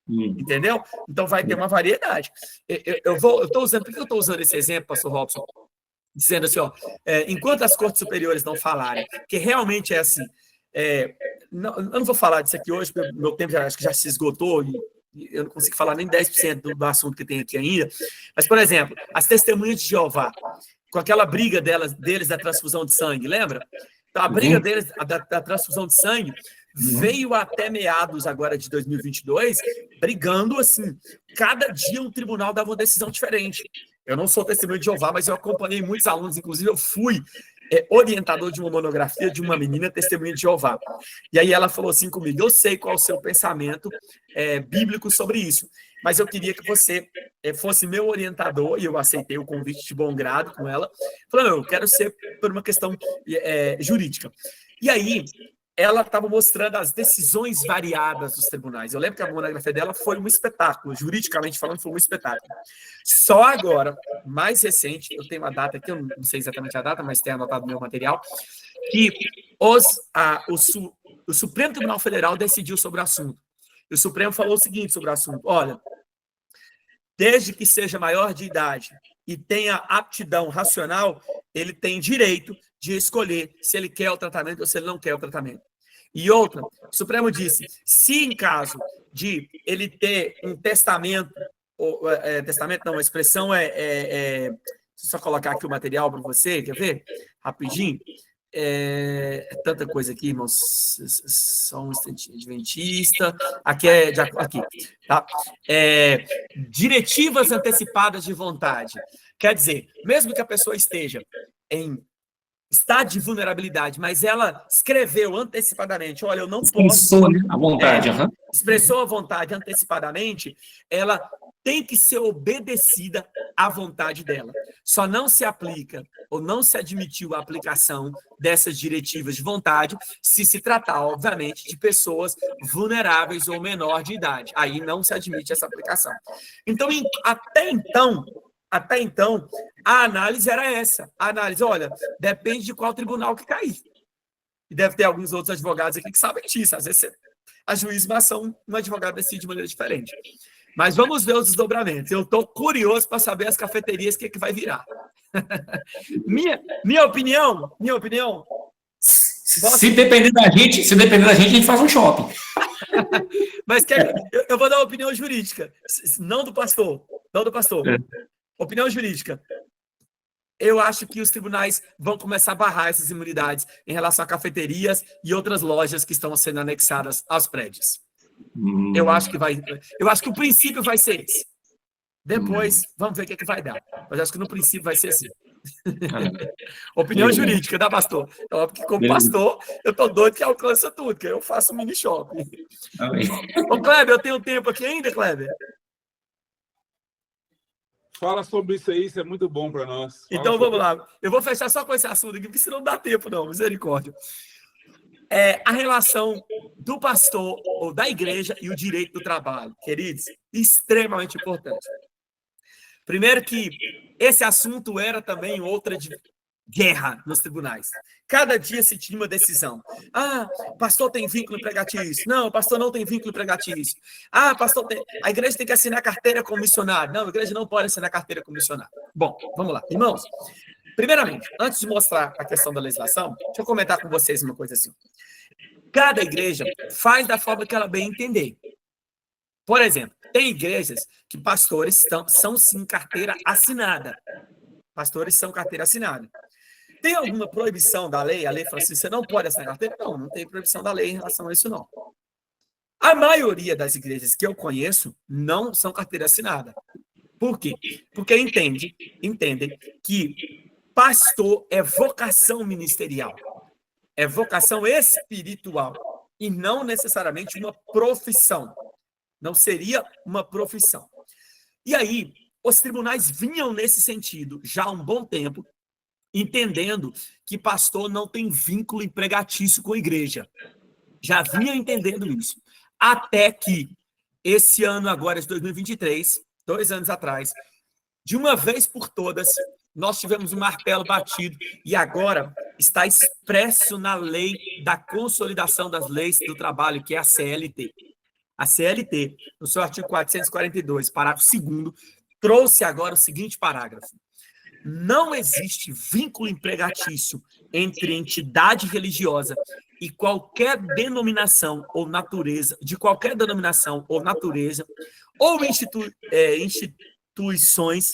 Entendeu? Então vai ter uma variedade. Por que eu estou usando esse exemplo, pastor Robson? Dizendo assim, enquanto as cortes superiores não falarem, que realmente é assim, eu não vou falar disso aqui hoje, porque meu tempo acho que já se esgotou, e eu não consigo falar nem 10% do assunto que tem aqui ainda, mas, por exemplo, as testemunhas de Jeová, com aquela briga deles da transfusão de sangue, lembra? Então, a briga deles da transfusão de sangue veio até meados agora de 2022, brigando assim, cada dia um tribunal dava uma decisão diferente. Eu não sou testemunha de Jeová, mas eu acompanhei muitos alunos, inclusive eu fui orientador de uma monografia de uma menina testemunha de Jeová. E aí ela falou assim comigo, eu sei qual é o seu pensamento bíblico sobre isso, mas eu queria que você fosse meu orientador, e eu aceitei o convite de bom grado com ela. Falei, eu quero ser por uma questão jurídica. E aí ela estava mostrando as decisões variadas dos tribunais. Eu lembro que a monografia dela foi um espetáculo, juridicamente falando, foi um espetáculo. Só agora, mais recente, eu tenho uma data aqui, eu não sei exatamente a data, mas tenho anotado no meu material, que o Supremo Tribunal Federal decidiu sobre o assunto. E o Supremo falou o seguinte sobre o assunto, olha, desde que seja maior de idade e tenha aptidão racional, ele tem direito de escolher se ele quer o tratamento ou se ele não quer o tratamento. E outra, o Supremo disse, se em caso de ele ter um testamento, testamento não, a expressão deixa eu só colocar aqui o material para você, quer ver? Rapidinho. tanta coisa aqui, irmãos. Só um instantinho. Adventista. Aqui é. Aqui, tá? Diretivas antecipadas de vontade. Quer dizer, mesmo que a pessoa esteja em estado de vulnerabilidade, mas ela escreveu antecipadamente: olha, eu não posso. Expressou, né? A vontade. Expressou a vontade antecipadamente, ela tem que ser obedecida à vontade dela. Só não se aplica ou não se admitiu a aplicação dessas diretivas de vontade se tratar, obviamente, de pessoas vulneráveis ou menor de idade. Aí não se admite essa aplicação. Então, até então, a análise era essa. A análise, olha, depende de qual tribunal que cair. E deve ter alguns outros advogados aqui que sabem disso. Às vezes, a juiz uma ação, um advogado decide de maneira diferente. Mas vamos ver os desdobramentos. Eu estou curioso para saber as cafeterias, o que vai virar. minha opinião. Se depender da gente, a gente faz um shopping. Mas eu vou dar uma opinião jurídica, não do pastor. Opinião jurídica. Eu acho que os tribunais vão começar a barrar essas imunidades em relação a cafeterias e outras lojas que estão sendo anexadas aos prédios. Eu acho que o princípio vai ser esse. Depois, vamos ver o que vai dar. Mas acho que no princípio vai ser assim. Opinião jurídica, tá, pastor? Então, porque como pastor, eu tô doido que alcança tudo, que eu faço um mini shopping. Ô, Kleber, eu tenho tempo aqui ainda, Kleber? Fala sobre isso aí, isso é muito bom para nós. Então, vamos lá. Eu vou fechar só com esse assunto aqui, porque senão não dá tempo, não. Misericórdia. A relação do pastor ou da igreja e o direito do trabalho, queridos, extremamente importante. Primeiro que esse assunto era também outra de guerra nos tribunais. Cada dia se tinha uma decisão. Pastor tem vínculo empregatício. Não, pastor não tem vínculo empregatício. Pastor a igreja tem que assinar carteira como missionário. Não, a igreja não pode assinar carteira como missionário. Bom, vamos lá. Irmãos, primeiramente, antes de mostrar a questão da legislação, deixa eu comentar com vocês uma coisa assim. Cada igreja faz da forma que ela bem entender. Por exemplo, tem igrejas que pastores são sim carteira assinada. Pastores são carteira assinada. Tem alguma proibição da lei? A lei fala assim, você não pode assinar carteira? Não, não tem proibição da lei em relação a isso, não. A maioria das igrejas que eu conheço não são carteira assinada. Por quê? Porque entendem que pastor é vocação ministerial. É vocação espiritual. E não necessariamente uma profissão. Não seria uma profissão. E aí, os tribunais vinham nesse sentido já há um bom tempo, entendendo que pastor não tem vínculo empregatício com a igreja. Já vinha entendendo isso. Até que esse ano agora, de 2023, 2 anos atrás, de uma vez por todas, nós tivemos um martelo batido e agora está expresso na lei da consolidação das leis do trabalho, que é a CLT. A CLT, no seu artigo 442, parágrafo 2º, trouxe agora o seguinte parágrafo. Não existe vínculo empregatício entre entidade religiosa e qualquer denominação ou natureza, ou instituições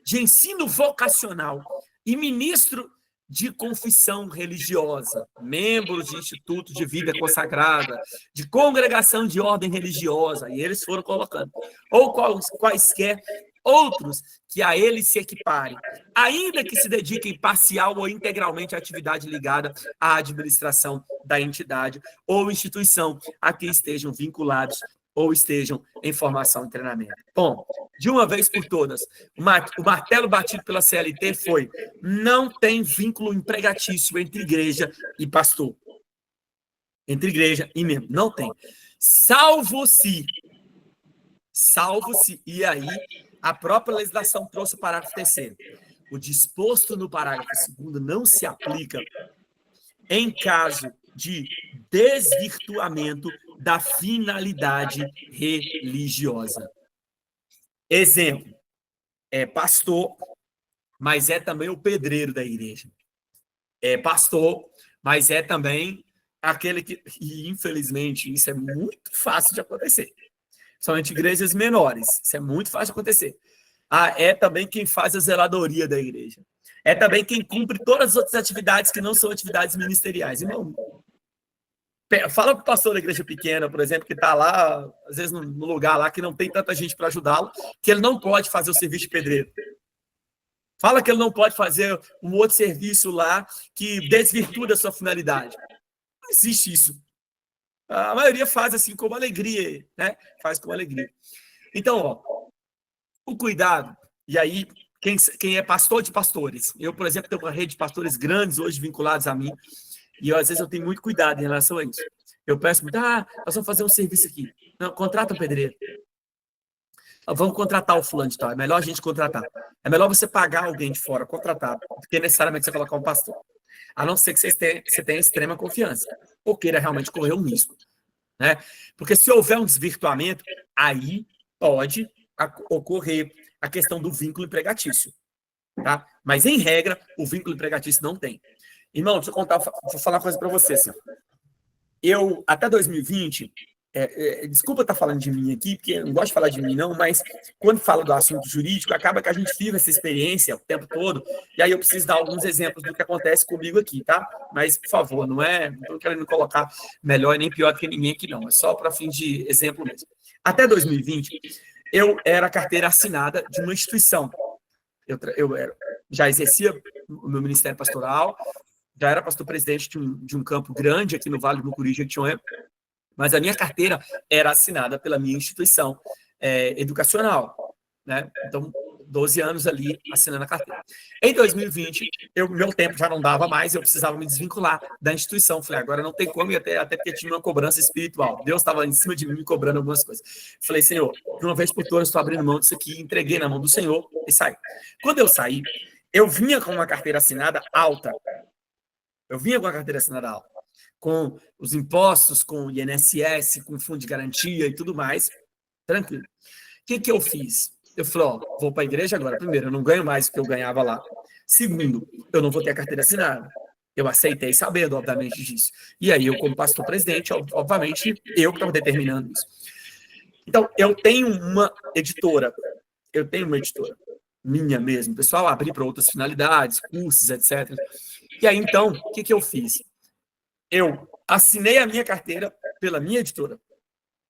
de ensino vocacional e ministro de confissão religiosa, membros de instituto de vida consagrada, de congregação de ordem religiosa, e eles foram colocando, ou quaisquer outros que a eles se equiparem, ainda que se dediquem parcial ou integralmente à atividade ligada à administração da entidade ou instituição a que estejam vinculados ou estejam em formação e treinamento. Bom, de uma vez por todas, o martelo batido pela CLT foi: não tem vínculo empregatício entre igreja e pastor. Entre igreja e membro. Não tem. Salvo-se, e aí a própria legislação trouxe o parágrafo 3º. O disposto no parágrafo 2º não se aplica em caso de desvirtuamento da finalidade religiosa. Exemplo, é pastor, mas é também o pedreiro da igreja. É pastor, mas é também aquele que... E, infelizmente, isso é muito fácil de acontecer. Somente igrejas menores. Isso é muito fácil de acontecer. É também quem faz a zeladoria da igreja. É também quem cumpre todas as outras atividades que não são atividades ministeriais. Irmão, fala para o pastor da igreja pequena, por exemplo, que está lá, às vezes, no lugar lá que não tem tanta gente para ajudá-lo, que ele não pode fazer o serviço de pedreiro. Fala que ele não pode fazer um outro serviço lá que desvirtua da sua finalidade. Não existe isso. A maioria faz assim com alegria, né? Faz com alegria. Então, ó, o cuidado, e aí, quem é pastor de pastores, eu, por exemplo, tenho uma rede de pastores grandes hoje vinculados a mim, e às vezes eu tenho muito cuidado em relação a isso. Eu peço muito, nós vamos fazer um serviço aqui. Não, contrata um pedreiro. Vamos contratar o fulano de tal. É melhor a gente contratar. É melhor você pagar alguém de fora, contratado, do que necessariamente você colocar um pastor. A não ser que você tenha extrema confiança, ou queira realmente correr um risco. Né? Porque se houver um desvirtuamento, aí pode ocorrer a questão do vínculo empregatício. Tá? Mas, em regra, o vínculo empregatício não tem. Irmão, deixa eu contar, vou falar uma coisa para você. Assim. Eu, até 2020, desculpa estar falando de mim aqui, porque eu não gosto de falar de mim, não, mas quando falo do assunto jurídico, acaba que a gente vive essa experiência o tempo todo, e aí eu preciso dar alguns exemplos do que acontece comigo aqui, tá? Mas, por favor, não estou querendo colocar melhor e nem pior do que ninguém aqui, não. É só para fim de exemplo mesmo. Até 2020, eu era carteira assinada de uma instituição. Já exercia o meu ministério pastoral, já era pastor-presidente de um campo grande aqui no Vale do Mucuri, Jequitinhonha, mas a minha carteira era assinada pela minha instituição educacional, né? Então, 12 anos ali assinando a carteira. Em 2020, meu tempo já não dava mais, eu precisava me desvincular da instituição. Falei, agora não tem como, até porque tinha uma cobrança espiritual. Deus estava em cima de mim, me cobrando algumas coisas. Falei, Senhor, de uma vez por todas, estou abrindo mão disso aqui, entreguei na mão do Senhor e saí. Quando eu saí, eu vinha com uma carteira assinada alta. Com os impostos, com o INSS, com o fundo de garantia e tudo mais, tranquilo. O que eu fiz? Eu falei, vou para a igreja agora. Primeiro, eu não ganho mais do que eu ganhava lá. Segundo, eu não vou ter a carteira assinada. Eu aceitei sabendo, obviamente, disso. E aí, eu, como pastor-presidente, obviamente, eu que estava determinando isso. Então, eu tenho uma editora. Minha mesmo. O pessoal abri para outras finalidades, cursos, etc. E aí, então, o que eu fiz? Eu assinei a minha carteira pela minha editora.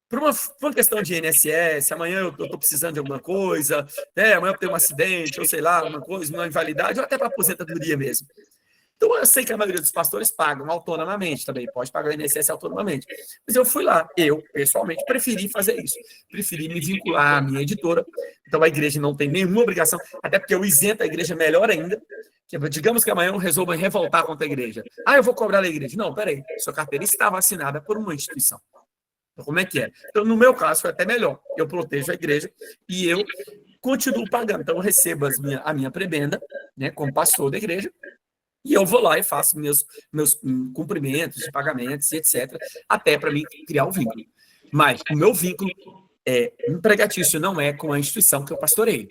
Por uma questão de INSS, amanhã eu estou precisando de alguma coisa, né? Amanhã eu tenho um acidente, ou sei lá, alguma coisa, uma invalidade, ou até para aposentadoria mesmo. Então, eu sei que a maioria dos pastores pagam autonomamente também, pode pagar o INSS autonomamente. Mas eu fui lá, eu, pessoalmente, preferi fazer isso. Preferi me vincular à minha editora. Então, a igreja não tem nenhuma obrigação, até porque eu isento a igreja melhor ainda. Digamos que amanhã eu resolva revoltar contra a igreja. Eu vou cobrar da igreja. Não, peraí, sua carteira estava assinada por uma instituição. Então, como é que é? Então, no meu caso, foi até melhor. Eu protejo a igreja e eu continuo pagando. Então, eu recebo a minha prebenda, né, como pastor da igreja, e eu vou lá e faço meus cumprimentos de pagamentos e etc., até para mim criar um vínculo. Mas o meu vínculo empregatício não é com a instituição que eu pastoreio.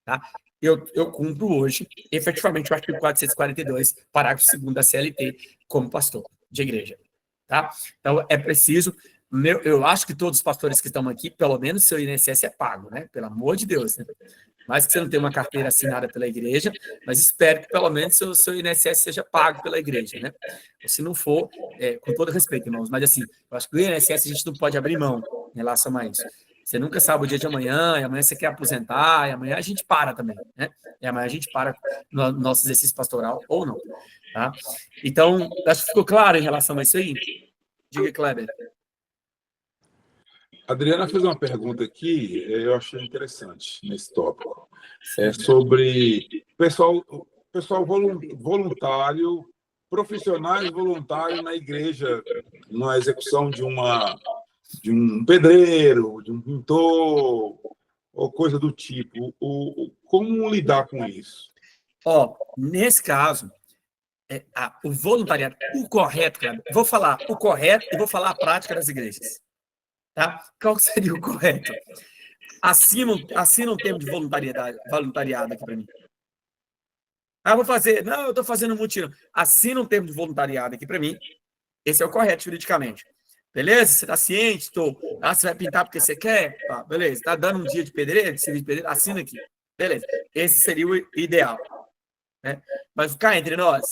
Tá? Eu cumpro hoje, efetivamente, o artigo 442, parágrafo 2º da CLT, como pastor de igreja. Tá? Então, é preciso... Eu acho que todos os pastores que estão aqui, pelo menos seu INSS é pago, né? Pelo amor de Deus, né? Mais que você não tenha uma carteira assinada pela igreja, mas espero que pelo menos seu INSS seja pago pela igreja, né? Se não for, com todo respeito, irmãos, mas assim, eu acho que o INSS a gente não pode abrir mão em relação a isso. Você nunca sabe o dia de amanhã, e amanhã você quer aposentar, e amanhã a gente para também, né? E amanhã a gente para no nosso exercício pastoral, ou não, tá? Então, acho que ficou claro em relação a isso aí? Diga, Kleber. A Adriana fez uma pergunta aqui, eu achei interessante nesse tópico. É sobre pessoal voluntário, profissionais voluntários na igreja, na execução de um pedreiro, de um pintor, ou coisa do tipo. Como lidar com isso? Nesse caso, o voluntariado, o correto, cara, vou falar o correto e vou falar a prática das igrejas. Tá? Qual seria o correto? Assina um termo de voluntariado aqui para mim. Vou fazer. Não, eu estou fazendo um mutirão. Assina um termo de voluntariado aqui para mim. Esse é o correto juridicamente. Beleza? Você está ciente? Estou. Você vai pintar porque você quer? Tá, beleza. Está dando um dia de pedreiro, de serviço de pedreiro? Assina aqui. Beleza. Esse seria o ideal. né? Mas ficar entre nós,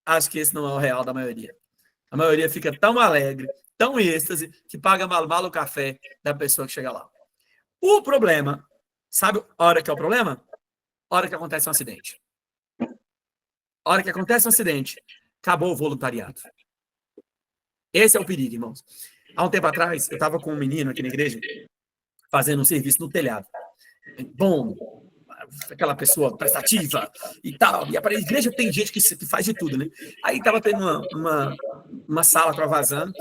acho que esse não é o real da maioria. A maioria fica tão alegre, tão êxtase, que paga mal o café da pessoa que chega lá. O problema, sabe a hora que é o problema? A hora que acontece um acidente. A hora que acontece um acidente, acabou o voluntariado. Esse é o perigo, irmãos. Há um tempo atrás, eu estava com um menino aqui na igreja, fazendo um serviço no telhado. Bom, aquela pessoa prestativa e tal. E a igreja tem gente que faz de tudo, né? Aí estava tendo uma sala para vazando.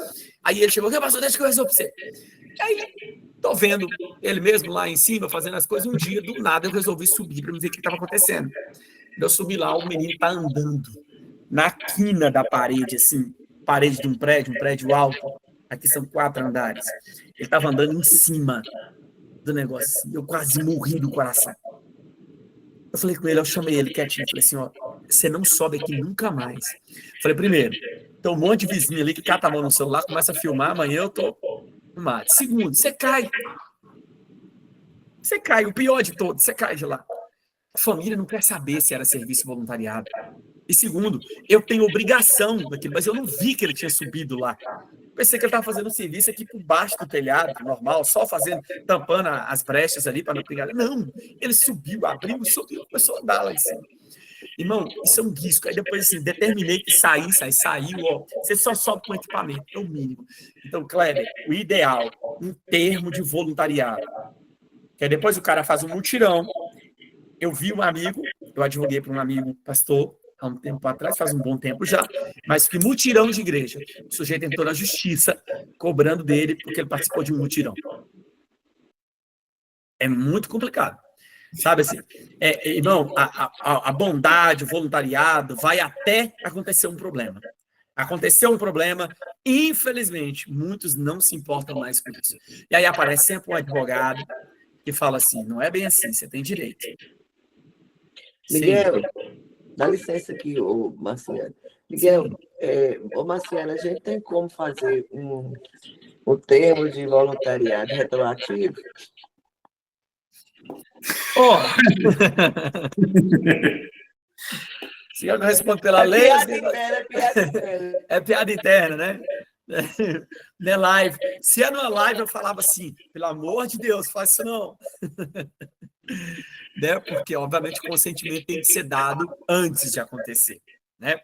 Aí ele chegou, pastor, deixa que eu resolvo para você. Aí, tô vendo ele mesmo lá em cima, fazendo as coisas. Um dia, do nada, eu resolvi subir para ver o que estava acontecendo. Eu subi lá, o menino tá andando na quina da parede, assim, parede de um prédio alto. Aqui são 4 andares. Ele estava andando em cima do negócio. Assim. Eu quase morri do coração. Eu falei com ele, eu chamei ele quietinho. Falei assim, ó, você não sobe aqui nunca mais. Falei, primeiro, tem um monte de vizinho ali que cata a mão no celular, começa a filmar, amanhã eu tô no mato. Segundo, você cai. Você cai, o pior de todos, você cai de lá. A família não quer saber se era serviço voluntariado. E segundo, eu tenho obrigação daquilo, mas eu não vi que ele tinha subido lá. Pensei que ele estava fazendo um serviço aqui por baixo do telhado, normal, só fazendo, tampando as brechas ali para não pegar. Não, ele subiu, abriu, subiu, começou a andar lá em cima. Irmão, isso é um risco. Aí depois, assim, determinei que saiu, ó. Você só sobe com equipamento, é o mínimo. Então, Kleber, o ideal, um termo de voluntariado. Que aí depois o cara faz um mutirão. Eu vi um amigo, eu advoguei para um amigo pastor, há um tempo atrás, faz um bom tempo já, mas que mutirão de igreja. O sujeito entrou na justiça, cobrando dele, porque ele participou de um mutirão. É muito complicado. Sabe assim, irmão, a bondade, o voluntariado, vai até acontecer um problema. Aconteceu um problema, infelizmente, muitos não se importam mais com isso. E aí aparece sempre um advogado que fala assim, não é bem assim, você tem direito. Miguel, dá licença aqui, ô Marciano. Miguel, ô Marciano, a gente tem como fazer um termo de voluntariado retroativo? Oh. Se eu não respondo pela lei... É piada interna, né? Não é live. Se é numa live, eu falava assim, pelo amor de Deus, faz isso não. Né? Porque, obviamente, o consentimento tem que ser dado antes de acontecer. Né?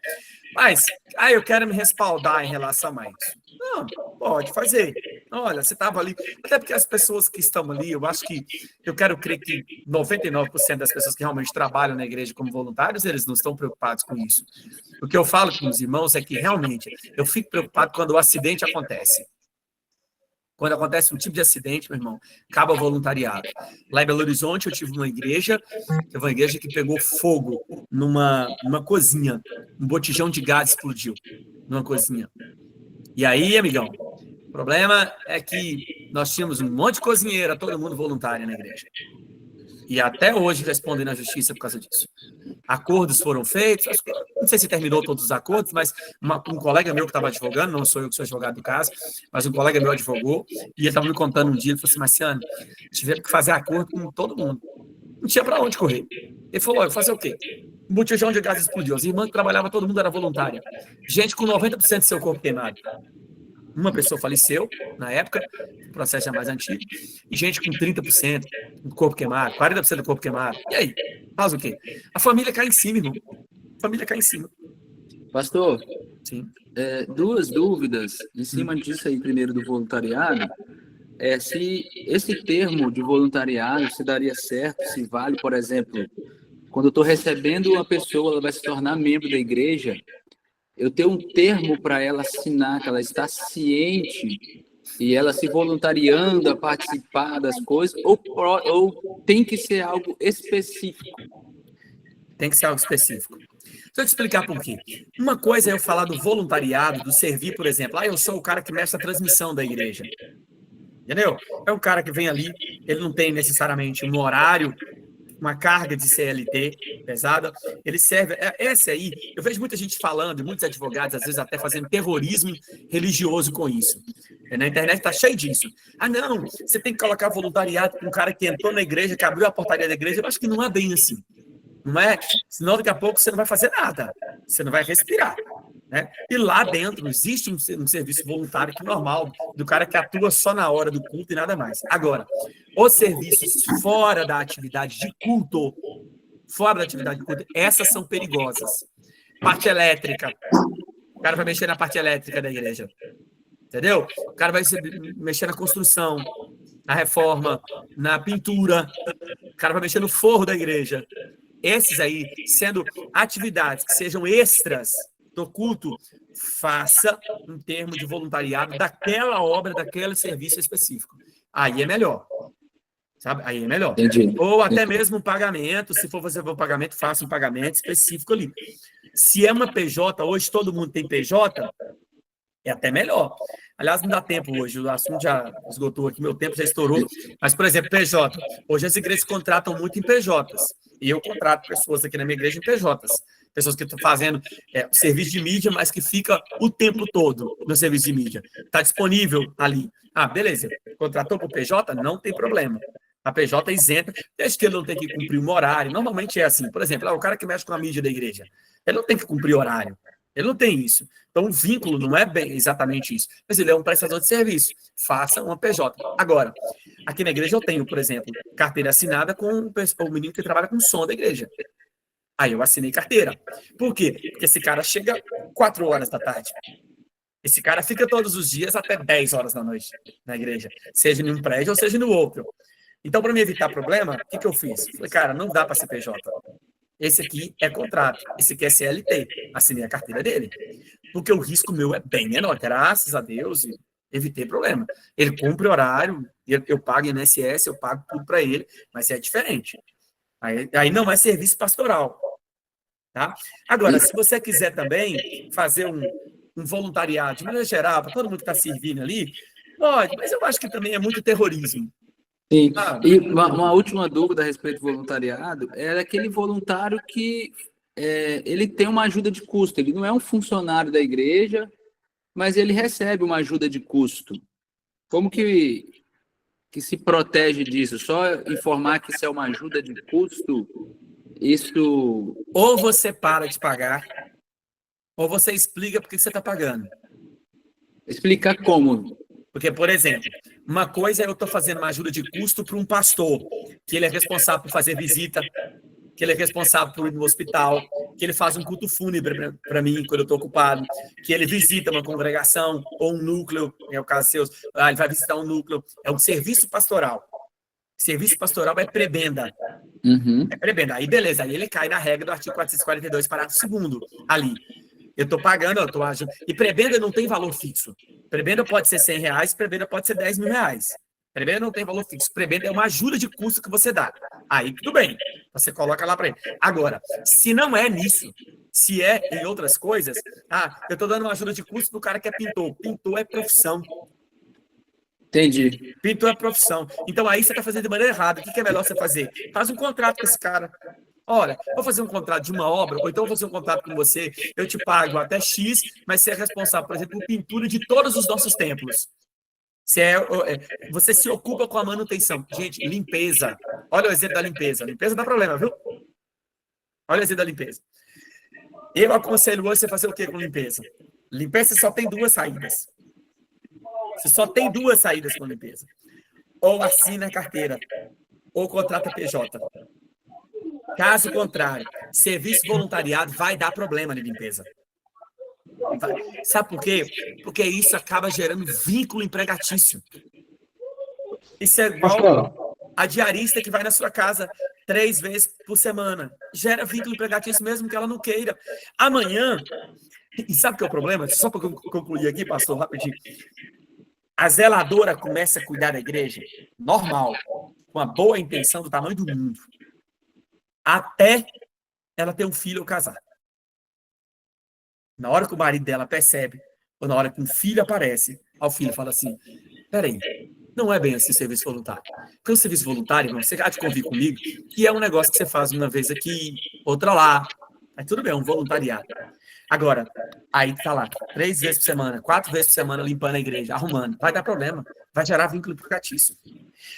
Mas, eu quero me respaldar em relação a isso. Não, pode fazer. Olha, você estava ali. Até porque as pessoas que estão ali, eu quero crer que 99% das pessoas que realmente trabalham na igreja como voluntários, eles não estão preocupados com isso. O que eu falo com os irmãos é que, realmente, eu fico preocupado quando o acidente acontece. Quando acontece um tipo de acidente, meu irmão, acaba o voluntariado. Lá em Belo Horizonte, eu tive uma igreja que pegou fogo numa cozinha. Um botijão de gás explodiu numa cozinha. E aí, amigão, o problema é que nós tínhamos um monte de cozinheira, todo mundo voluntário na igreja. E até hoje respondem na justiça por causa disso. Acordos foram feitos, não sei se terminou todos os acordos, mas um colega meu que estava advogando, não sou eu que sou advogado do caso, mas um colega meu advogou, e ele estava me contando um dia, ele falou assim, Marciano, tivemos que fazer acordo com todo mundo. Não tinha para onde correr. Ele falou, eu fazer o quê? Um botijão de gás explodiu. As irmãs que trabalhavam, todo mundo era voluntária. Gente com 90% do seu corpo queimado. Uma pessoa faleceu, na época, o processo é mais antigo, e gente com 30% do corpo queimado, 40% do corpo queimado. E aí? Faz o quê? A família cai em cima, irmão. A família cai em cima. Pastor, sim. 2 dúvidas em cima disso aí, primeiro do voluntariado. Se esse termo de voluntariado se daria certo, se vale, por exemplo, quando eu estou recebendo uma pessoa, ela vai se tornar membro da igreja, eu tenho um termo para ela assinar, que ela está ciente e ela se voluntariando a participar das coisas, ou tem que ser algo específico? Tem que ser algo específico. Deixa eu te explicar por quê. Uma coisa é eu falar do voluntariado, do servir, por exemplo. Eu sou o cara que mexe a transmissão da igreja. Entendeu? É um cara que vem ali, ele não tem necessariamente um horário, uma carga de CLT pesada, ele serve, essa aí, eu vejo muita gente falando, muitos advogados, às vezes até fazendo terrorismo religioso com isso. Na internet tá cheio disso. Não, você tem que colocar voluntariado com um cara que entrou na igreja, que abriu a portaria da igreja. Eu acho que não é bem assim. Não é? Senão, daqui a pouco, você não vai fazer nada. Você não vai respirar. Né? E lá dentro existe um serviço voluntário que é normal, do cara que atua só na hora do culto e nada mais. Agora, os serviços fora da atividade de culto, essas são perigosas. Parte elétrica. O cara vai mexer na parte elétrica da igreja. Entendeu? O cara vai mexer na construção, na reforma, na pintura. O cara vai mexer no forro da igreja. Esses aí, sendo atividades que sejam extras do culto, faça um termo de voluntariado daquela obra, daquele serviço específico. Aí é melhor. Sabe? Aí é melhor. Entendi. Ou até mesmo um pagamento, se for fazer um pagamento, faça um pagamento específico ali. Se é uma PJ, hoje todo mundo tem PJ, é até melhor. Aliás, não dá tempo hoje, o assunto já esgotou aqui, meu tempo já estourou. Mas, por exemplo, PJ. Hoje as igrejas contratam muito em PJs. E eu contrato pessoas aqui na minha igreja em PJs. Pessoas que estão fazendo serviço de mídia, mas que fica o tempo todo no serviço de mídia. Está disponível ali. Ah, beleza. Contratou para o PJ? Não tem problema. A PJ é isenta, desde que ele não tem que cumprir um horário. Normalmente é assim. Por exemplo, o cara que mexe com a mídia da igreja, ele não tem que cumprir horário. Ele não tem isso. Então, o vínculo não é bem exatamente isso. Mas ele é um prestador de serviço. Faça uma PJ. Agora, aqui na igreja eu tenho, por exemplo, carteira assinada com o menino que trabalha com som da igreja. Aí eu assinei carteira. Por quê? Porque esse cara chega 4 horas da tarde. Esse cara fica todos os dias até 10 horas da noite na igreja. Seja em um prédio ou seja no outro. Então, para me evitar problema, o que eu fiz? Falei, cara, não dá para ser PJ. Esse aqui é contrato. Esse aqui é CLT. Assinei a carteira dele. Porque o risco meu é bem menor. Graças a Deus, evitei problema. Ele cumpre horário, eu pago INSS, eu pago tudo para ele, mas é diferente. Aí não é serviço pastoral. Tá? Agora, se você quiser também fazer um voluntariado, de maneira geral, para todo mundo que está servindo ali, pode, mas eu acho que também é muito terrorismo. Sim. E uma última dúvida a respeito do voluntariado é aquele voluntário que ele tem uma ajuda de custo. Ele não é um funcionário da igreja, mas ele recebe uma ajuda de custo. Como que se protege disso? Só informar que isso é uma ajuda de custo? Isso... Ou você para de pagar, ou você explica por que você está pagando. Explicar como? Porque, por exemplo, uma coisa é eu estou fazendo uma ajuda de custo para um pastor, que ele é responsável por fazer visita, que ele é responsável por ir no hospital, que ele faz um culto fúnebre para mim quando eu estou ocupado, que ele visita uma congregação ou um núcleo, é o caso seu, ele vai visitar um núcleo, é um serviço pastoral. Serviço pastoral é prebenda. Uhum. É prebenda. Aí, beleza, aí ele cai na regra do artigo 442, parágrafo 2º, ali. Eu estou pagando, eu estou agindo. E prebenda não tem valor fixo. Prebenda pode ser R$100, prebenda pode ser R$10.000. Prebenda não tem valor fixo. Prebenda é uma ajuda de custo que você dá. Aí tudo bem. Você coloca lá para ele. Agora, se não é nisso, se é em outras coisas, eu estou dando uma ajuda de custo para o cara que é pintor. Pintor é profissão. Entendi. Pintor é profissão. Então aí você está fazendo de maneira errada. O que é melhor você fazer? Faz um contrato com esse cara. Olha, vou fazer um contrato de uma obra, ou então vou fazer um contrato com você, eu te pago até X, mas você é responsável, por exemplo, por pintura de todos os nossos templos. Você se ocupa com a manutenção. Gente, limpeza. Olha o exemplo da limpeza. Limpeza dá problema, viu? Olha o exemplo da limpeza. Eu aconselho hoje você fazer o que com limpeza? Limpeza só tem 2 saídas. Você só tem 2 saídas com limpeza. Ou assina a carteira, ou contrata PJ. Caso contrário, serviço voluntariado vai dar problema na limpeza. Sabe por quê? Porque isso acaba gerando vínculo empregatício. Isso é igual a diarista que vai na sua casa 3 vezes por semana. Gera vínculo empregatício mesmo que ela não queira. Amanhã, e sabe o que é o problema? Só para concluir aqui, pastor, rapidinho. A zeladora começa a cuidar da igreja, normal, com a boa intenção do tamanho do mundo. Até ela ter um filho ou casar. Na hora que o marido dela percebe, ou na hora que um filho aparece, o filho fala assim, peraí, não é bem assim serviço voluntário. Porque o serviço voluntário, irmão, você há de convir comigo, que é um negócio que você faz uma vez aqui, outra lá. Aí tudo bem, é um voluntariado. Agora, aí tá lá, 3 vezes por semana, 4 vezes por semana limpando a igreja, arrumando. Vai dar problema, vai gerar vínculo empregatício.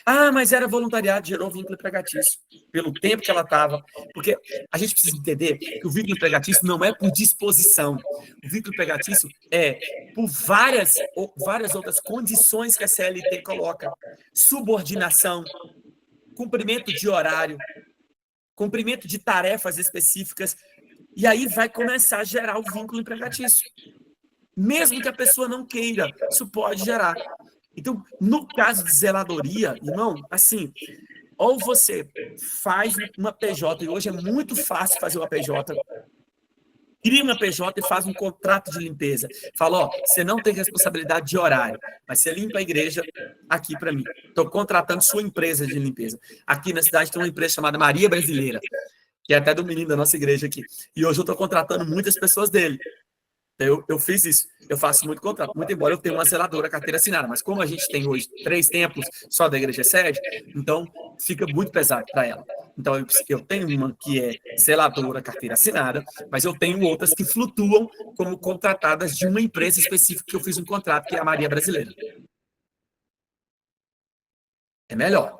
Ah, mas era voluntariado, gerou vínculo empregatício. Pelo tempo que ela estava. Porque a gente precisa entender que o vínculo empregatício não é por disposição. O vínculo empregatício é por várias outras condições que a CLT coloca. Subordinação, cumprimento de horário, cumprimento de tarefas específicas. E aí vai começar a gerar o vínculo empregatício. Mesmo que a pessoa não queira, isso pode gerar. Então, no caso de zeladoria, irmão, assim, ou você faz uma PJ, e hoje é muito fácil fazer uma PJ, cria uma PJ e faz um contrato de limpeza. Fala, ó, você não tem responsabilidade de horário, mas você limpa a igreja aqui para mim. Estou contratando sua empresa de limpeza. Aqui na cidade tem uma empresa chamada Maria Brasileira, que é até do menino da nossa igreja aqui. E hoje eu estou contratando muitas pessoas dele. Eu fiz isso, eu faço muito contrato, muito embora eu tenha uma zeladora, carteira assinada, mas como a gente tem hoje 3 templos só da igreja sede, então fica muito pesado para ela. Então eu tenho uma que é zeladora, carteira assinada, mas eu tenho outras que flutuam como contratadas de uma empresa específica que eu fiz um contrato, que é a Maria Brasileira. É melhor.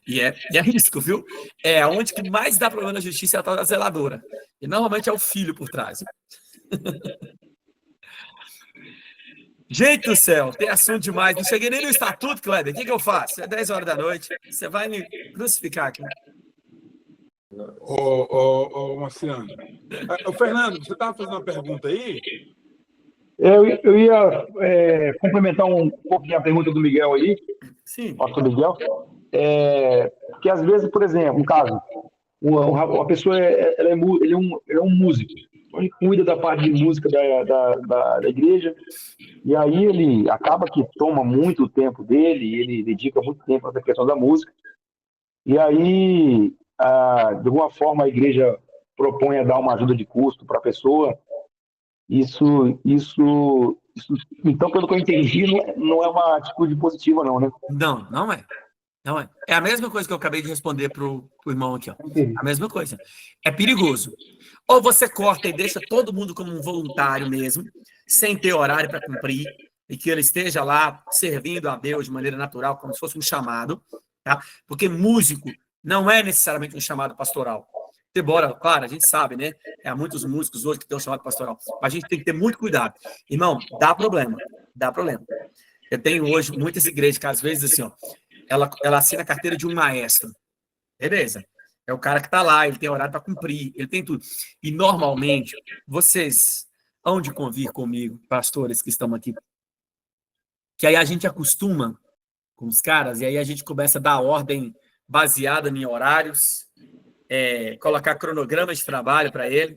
E é risco, viu? É onde que mais dá problema na justiça é a tal da zeladora. E normalmente é o filho por trás. Gente do céu, tem assunto demais. Não cheguei nem no estatuto, Kleber. O que eu faço? É 10 horas da noite. Você vai me crucificar aqui. Marciano. Fernando, você estava fazendo uma pergunta aí? Eu ia complementar um pouquinho a pergunta do Miguel aí. Sim. Pastor Miguel. Que às vezes, por exemplo, no caso, uma pessoa ele é um músico. Ele cuida da parte de música da igreja, e aí ele acaba que toma muito tempo dele, ele dedica muito tempo à questão da música, e aí, de alguma forma, a igreja propõe a dar uma ajuda de custo para a pessoa. Isso, então, pelo que eu entendi, não é uma atitude positiva, não, né? Não é. Não é. É a mesma coisa que eu acabei de responder pro irmão aqui, ó. A mesma coisa. É perigoso. Ou você corta e deixa todo mundo como um voluntário mesmo, sem ter horário para cumprir, e que ele esteja lá servindo a Deus de maneira natural, como se fosse um chamado, tá? Porque músico não é necessariamente um chamado pastoral. Embora, claro, a gente sabe, né? Há muitos músicos hoje que têm um chamado pastoral. Mas a gente tem que ter muito cuidado. Irmão, dá problema. Dá problema. Eu tenho hoje muitas igrejas que, às vezes, assim, ó, ela assina a carteira de um maestro. Beleza. É o cara que está lá, ele tem horário para cumprir, ele tem tudo. E, normalmente, vocês hão de convir comigo, pastores que estão aqui, que aí a gente acostuma com os caras, e aí a gente começa a dar ordem baseada em horários, colocar cronogramas de trabalho para ele,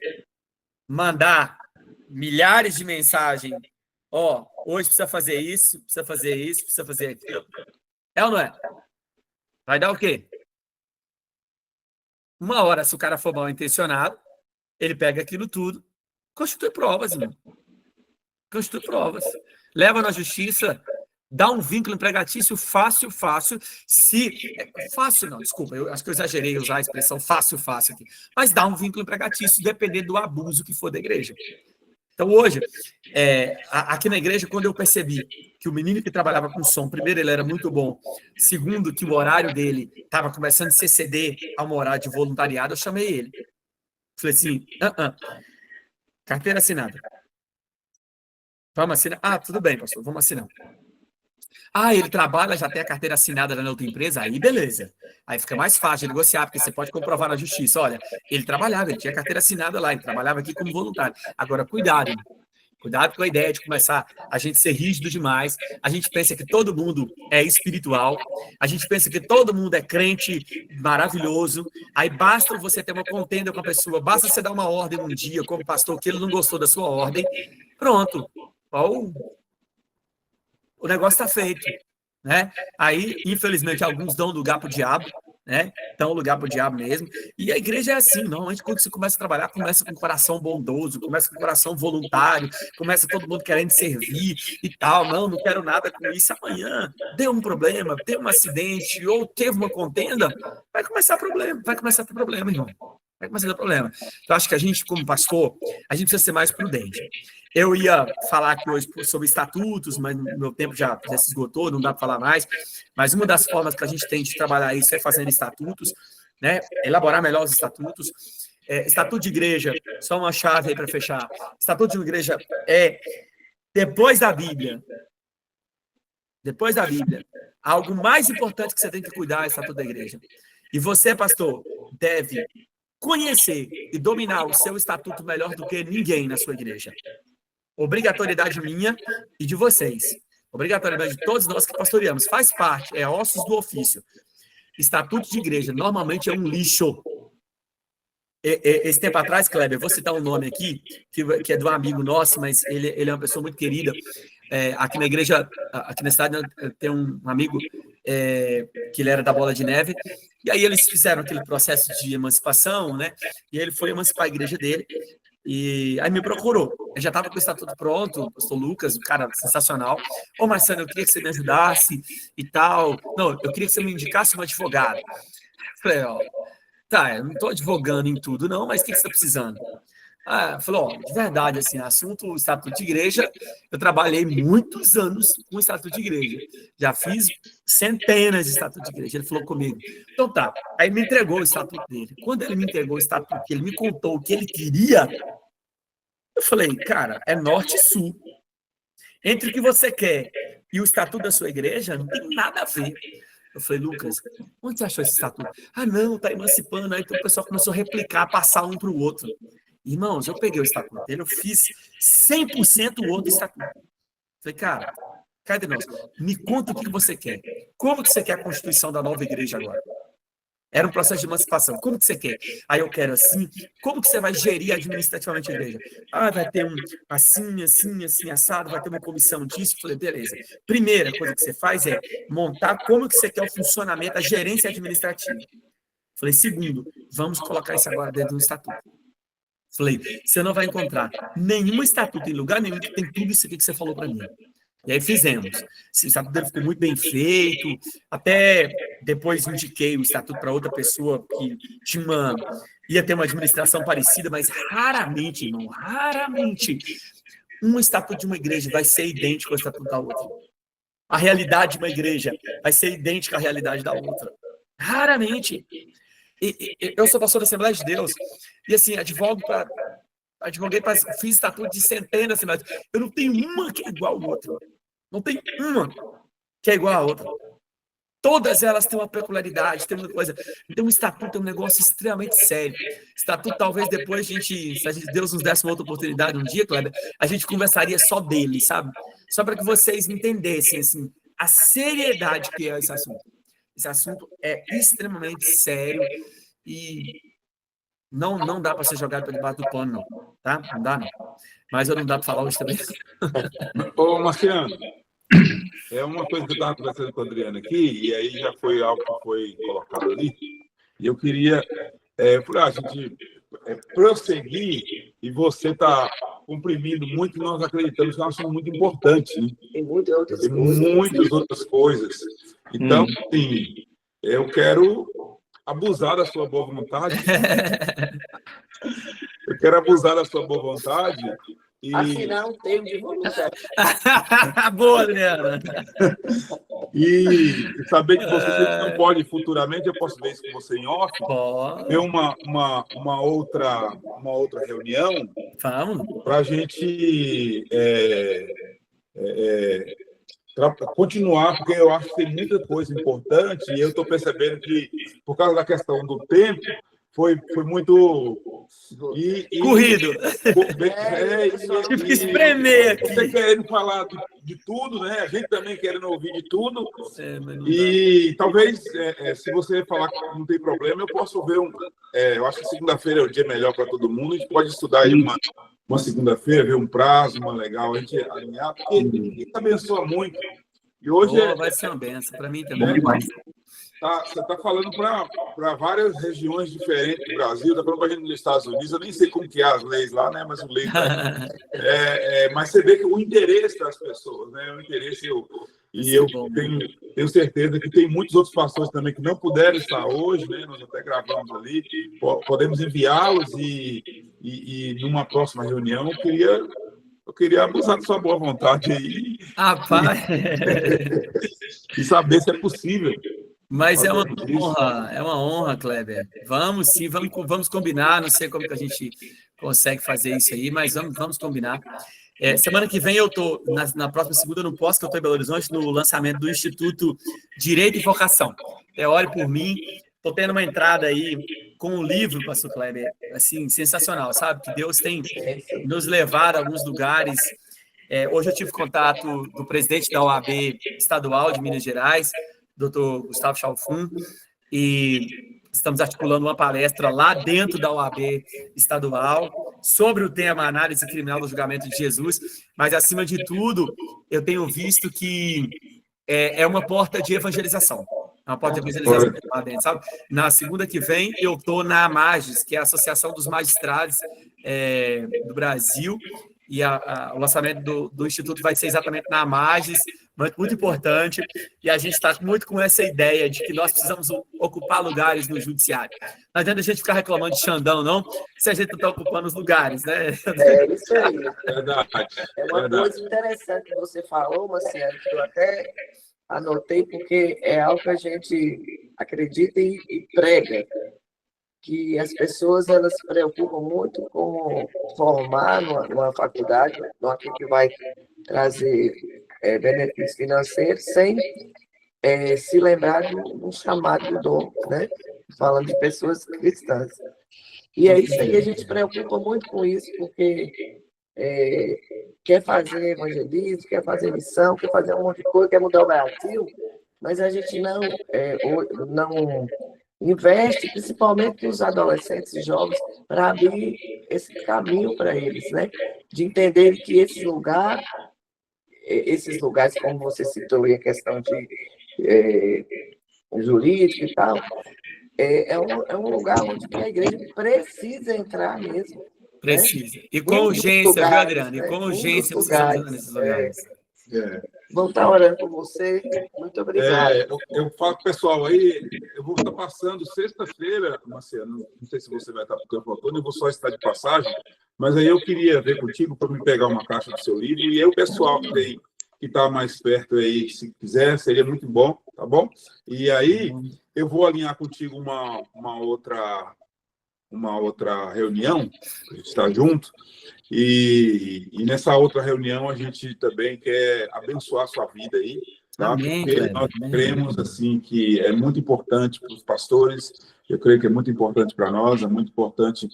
mandar milhares de mensagens. Ó, hoje precisa fazer isso, precisa fazer isso, precisa fazer aquilo. É ou não é? Vai dar o quê? Uma hora, se o cara for mal intencionado, ele pega aquilo tudo, constitui provas, irmão. Constitui provas. Leva na justiça, dá um vínculo empregatício fácil. Fácil não, desculpa, eu acho que eu exagerei usar a expressão fácil aqui. Mas dá um vínculo empregatício, dependendo do abuso que for da igreja. Então, hoje, aqui na igreja, quando eu percebi que o menino que trabalhava com som, primeiro, ele era muito bom, segundo, que o horário dele estava começando a se exceder a um horário de voluntariado, eu chamei ele. Falei assim, carteira assinada. Vamos assinar? Ah, tudo bem, pastor, vamos assinar. Ah, ele trabalha, já tem a carteira assinada na outra empresa, aí beleza. Aí fica mais fácil de negociar, porque você pode comprovar na justiça. Olha, ele trabalhava, ele tinha carteira assinada lá, ele trabalhava aqui como voluntário. Agora, cuidado com a ideia de começar a gente ser rígido demais. A gente pensa que todo mundo é espiritual, a gente pensa que todo mundo é crente maravilhoso. Aí basta você ter uma contenda com a pessoa, basta você dar uma ordem um dia, como pastor, que ele não gostou da sua ordem. Pronto. O negócio está feito, né? Aí, infelizmente, alguns dão lugar para o diabo, né? Dão lugar para o diabo mesmo. E a igreja é assim, normalmente, quando você começa a trabalhar, começa com o coração bondoso, começa com o coração voluntário, começa todo mundo querendo servir e tal. Não quero nada com isso. Amanhã deu um problema, deu um acidente ou teve uma contenda, vai começar a ter problema, irmão. vai começar a dar problema. Eu acho que a gente, como pastor, a gente precisa ser mais prudente. Eu ia falar aqui hoje sobre estatutos, mas meu tempo já se esgotou, não dá para falar mais. Mas uma das formas que a gente tem de trabalhar isso é fazendo estatutos, né? Elaborar melhor os estatutos. Estatuto de igreja, só uma chave aí para fechar. Estatuto de uma igreja é depois da Bíblia. Depois da Bíblia. Algo mais importante que você tem que cuidar é o estatuto da igreja. E você, pastor, deve conhecer e dominar o seu estatuto melhor do que ninguém na sua igreja. Obrigatoriedade minha e de vocês. Obrigatoriedade de todos nós que pastoreamos. Faz parte, é ossos do ofício. Estatuto de igreja normalmente é um lixo. Esse tempo atrás, Kleber, eu vou citar um nome aqui, que é de um amigo nosso, mas ele é uma pessoa muito querida. Aqui na igreja, aqui na cidade, tem um amigo que ele era da Bola de Neve, e aí eles fizeram aquele processo de emancipação, né? E ele foi emancipar a igreja dele, e aí me procurou. Eu já estava com o estatuto pronto, o pastor Lucas, um cara sensacional. Ô, Marcelo, eu queria que você me ajudasse e tal. Não, eu queria que você me indicasse um advogado. Eu falei, ó, tá, eu não estou advogando em tudo, não, mas o que você está precisando? Falou, de verdade, assim, assunto estatuto de igreja, eu trabalhei muitos anos com estatuto de igreja. Já fiz centenas de estatutos de igreja. Ele falou comigo. Então tá, aí me entregou o estatuto dele. Quando ele me entregou o estatuto, ele me contou o que ele queria, eu falei, cara, é norte e sul. Entre o que você quer e o estatuto da sua igreja, não tem nada a ver. Eu falei, Lucas, onde você achou esse estatuto? Não, tá emancipando. Aí então o pessoal começou a replicar, passar um para o outro. Irmãos, eu peguei o estatuto dele, eu fiz 100% o outro estatuto. Falei, cara, cadê nós? Me conta o que você quer. Como que você quer a constituição da nova igreja agora? Era um processo de emancipação. Como que você quer? Aí eu quero assim. Como que você vai gerir administrativamente a igreja? Vai ter um assim, assado, vai ter uma comissão disso. Falei, beleza. Primeira coisa que você faz é montar como que você quer o funcionamento, a gerência administrativa. Falei, segundo, vamos colocar isso agora dentro do estatuto. Falei, você não vai encontrar nenhum estatuto em lugar nenhum que tem tudo isso aqui que você falou para mim. E aí fizemos. O estatuto dele ficou muito bem feito. Até depois indiquei o estatuto para outra pessoa que ia ter uma administração parecida, mas raramente, irmão, raramente, um estatuto de uma igreja vai ser idêntico ao estatuto da outra. A realidade de uma igreja vai ser idêntica à realidade da outra. Raramente. Eu sou pastor da Assembleia de Deus. E assim, fiz estatuto de centenas, mas eu não tenho uma que é igual à outra. Não tem uma que é igual à outra. Todas elas têm uma peculiaridade, tem uma coisa. Então, o estatuto é um negócio extremamente sério. Estatuto, talvez depois se Deus nos desse uma outra oportunidade um dia, Kleber, a gente conversaria só dele, sabe? Só para que vocês entendessem, assim, a seriedade que é esse assunto. Esse assunto é extremamente sério e não dá para ser jogado para debaixo do pano, não. Tá? Não dá, não. Mas eu não dá para falar hoje também. Ô, Marciano, é uma coisa que eu estava conversando com a Adriana aqui, e aí já foi algo que foi colocado ali, e eu queria, a gente prosseguir, e você está comprimindo muito, e nós acreditamos que é um assunto muito importante. Né? Tem muitas outras Tem coisas. muitas outras coisas. Então, sim, eu quero abusar da sua boa vontade. Eu quero abusar da sua boa vontade. E... assinar um termo de voluntário. Boa, Adriana. E saber que você não pode futuramente, eu posso ver isso com você em off, ter uma outra reunião para a gente continuar, porque eu acho que tem muita coisa importante e eu estou percebendo que, por causa da questão do tempo, foi muito... corrido. Tive que espremer aqui. Você querendo falar de tudo, né? A gente também querendo ouvir de tudo. E talvez, se você falar que não tem problema, eu posso ver eu acho que segunda-feira é o dia melhor para todo mundo. A gente pode estudar aí uma segunda-feira, ver um prazo, uma legal, a gente alinhar, porque isso abençoa muito. E hoje vai ser uma benção, para mim também. Você está falando para várias regiões diferentes do Brasil, está falando para a gente nos Estados Unidos, eu nem sei como que é as leis lá, né? Mas o lei mas você vê que o interesse das pessoas, né? O interesse, E eu tenho certeza que tem muitos outros pastores também que não puderam estar hoje, né? Nós até gravamos ali, podemos enviá-los e numa próxima reunião eu queria abusar da sua boa vontade aí e saber se é possível. Mas é uma honra, Kleber. Vamos sim, vamos combinar. Não sei como que a gente consegue fazer isso aí, mas vamos combinar. Semana que vem eu estou, na próxima segunda, no pós, que eu estou em Belo Horizonte, no lançamento do Instituto Direito e Vocação. Ore por mim. Estou tendo uma entrada aí com um livro, pastor Kleber, assim, sensacional, sabe? Que Deus tem nos levado a alguns lugares. Hoje eu tive contato do presidente da OAB estadual de Minas Gerais, Dr. Gustavo Chalfun, e estamos articulando uma palestra lá dentro da OAB estadual sobre o tema análise criminal do julgamento de Jesus, mas, acima de tudo, eu tenho visto que é uma porta de evangelização. É uma porta de evangelização lá dentro, sabe? Na segunda que vem, eu estou na AMAGES, que é a Associação dos Magistrados do Brasil, e o lançamento do Instituto vai ser exatamente na AMAGES, muito importante, e a gente está muito com essa ideia de que nós precisamos ocupar lugares no judiciário. Não adianta a gente ficar reclamando de Xandão, não, se a gente não está ocupando os lugares, né? É isso aí. Verdade. É uma coisa interessante que você falou, Marciano, que eu até anotei, porque é algo que a gente acredita e prega, que as pessoas elas se preocupam muito com formar numa faculdade, numa que vai trazer benefícios financeiros, sem se lembrar do chamado do dom, né? Falando de pessoas cristãs. E é isso aí, a gente se preocupa muito com isso, porque quer fazer evangelismo, quer fazer missão, quer fazer um monte de coisa, quer mudar o Brasil, mas a gente não investe, principalmente nos adolescentes e jovens, para abrir esse caminho para eles, né? De entender que esses lugares, como você citou aí, a questão de jurídico e tal, é um lugar onde a igreja precisa entrar mesmo. Precisa. Né? E com urgência, viu, Adriano? E com urgência precisamos nesses lugares. Vou estar orando por você. Muito obrigado. Eu falo com o pessoal aí, eu vou estar passando sexta-feira, Marciano, não sei se você vai estar por tempo todo, eu vou só estar de passagem, mas aí eu queria ver contigo para me pegar uma caixa do seu livro, e aí o pessoal que está mais perto aí, se quiser, seria muito bom, tá bom? E aí eu vou alinhar contigo uma outra reunião, a gente está junto, e nessa outra reunião a gente também quer abençoar a sua vida aí, tá? Amém, porque nós cremos assim, que é muito importante para os pastores, eu creio que é muito importante para nós, é muito importante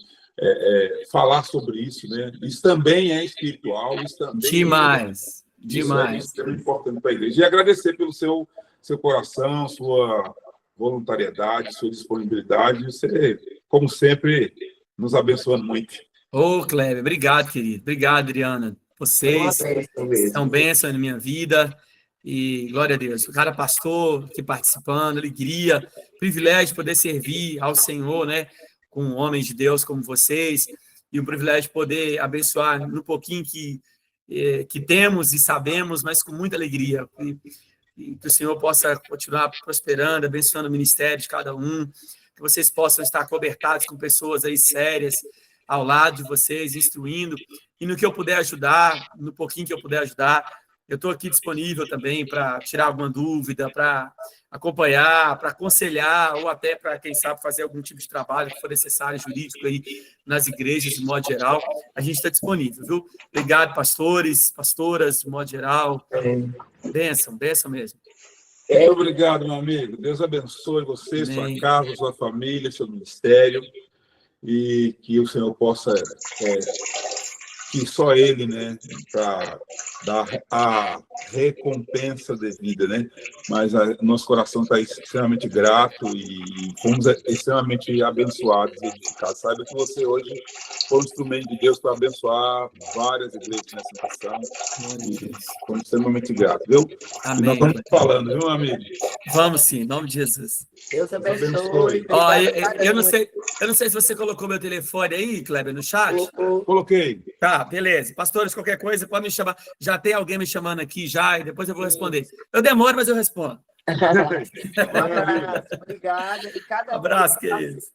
falar sobre isso, né? Isso também é espiritual, isso também demais. Isso é importante para a igreja. E agradecer pelo seu coração, sua voluntariedade, sua disponibilidade, você, como sempre, nos abençoa muito. Kleber, obrigado, querido. Obrigado, Adriana. Vocês são bênção na minha vida. E glória a Deus. Cada pastor aqui participando, alegria, privilégio de poder servir ao Senhor, né? Com homens de Deus como vocês. E o privilégio de poder abençoar no pouquinho que temos e sabemos, mas com muita alegria. E que o Senhor possa continuar prosperando, abençoando o ministério de cada um. Que vocês possam estar cobertados com pessoas aí sérias ao lado de vocês, instruindo, e no que eu puder ajudar, no pouquinho que eu puder ajudar, eu estou aqui disponível também para tirar alguma dúvida, para acompanhar, para aconselhar, ou até para, quem sabe, fazer algum tipo de trabalho que for necessário, jurídico, aí nas igrejas, de modo geral, a gente está disponível, viu? Obrigado, pastores, pastoras, de modo geral. Bênção mesmo. Muito obrigado, meu amigo. Deus abençoe você, sua casa, sua família, seu ministério, e que o Senhor possa, que só Ele, né, para dar a recompensa devida, né? Mas nosso coração está extremamente grato e fomos extremamente abençoados e edificados. Saiba que você hoje foi um instrumento de Deus para abençoar várias igrejas nessa nação. E foi extremamente grato, viu? Amém. E nós estamos falando, viu, amigo? Vamos sim, em nome de Jesus. Deus abençoe. abençoe. Ó, eu não sei se você colocou meu telefone aí, Kleber, no chat. Coloquei. Tá, beleza. Pastores, qualquer coisa, pode me chamar. Já tem alguém me chamando aqui já, e depois eu vou responder. Eu demoro, mas eu respondo. Um abraço, obrigado. Abraço, queridos.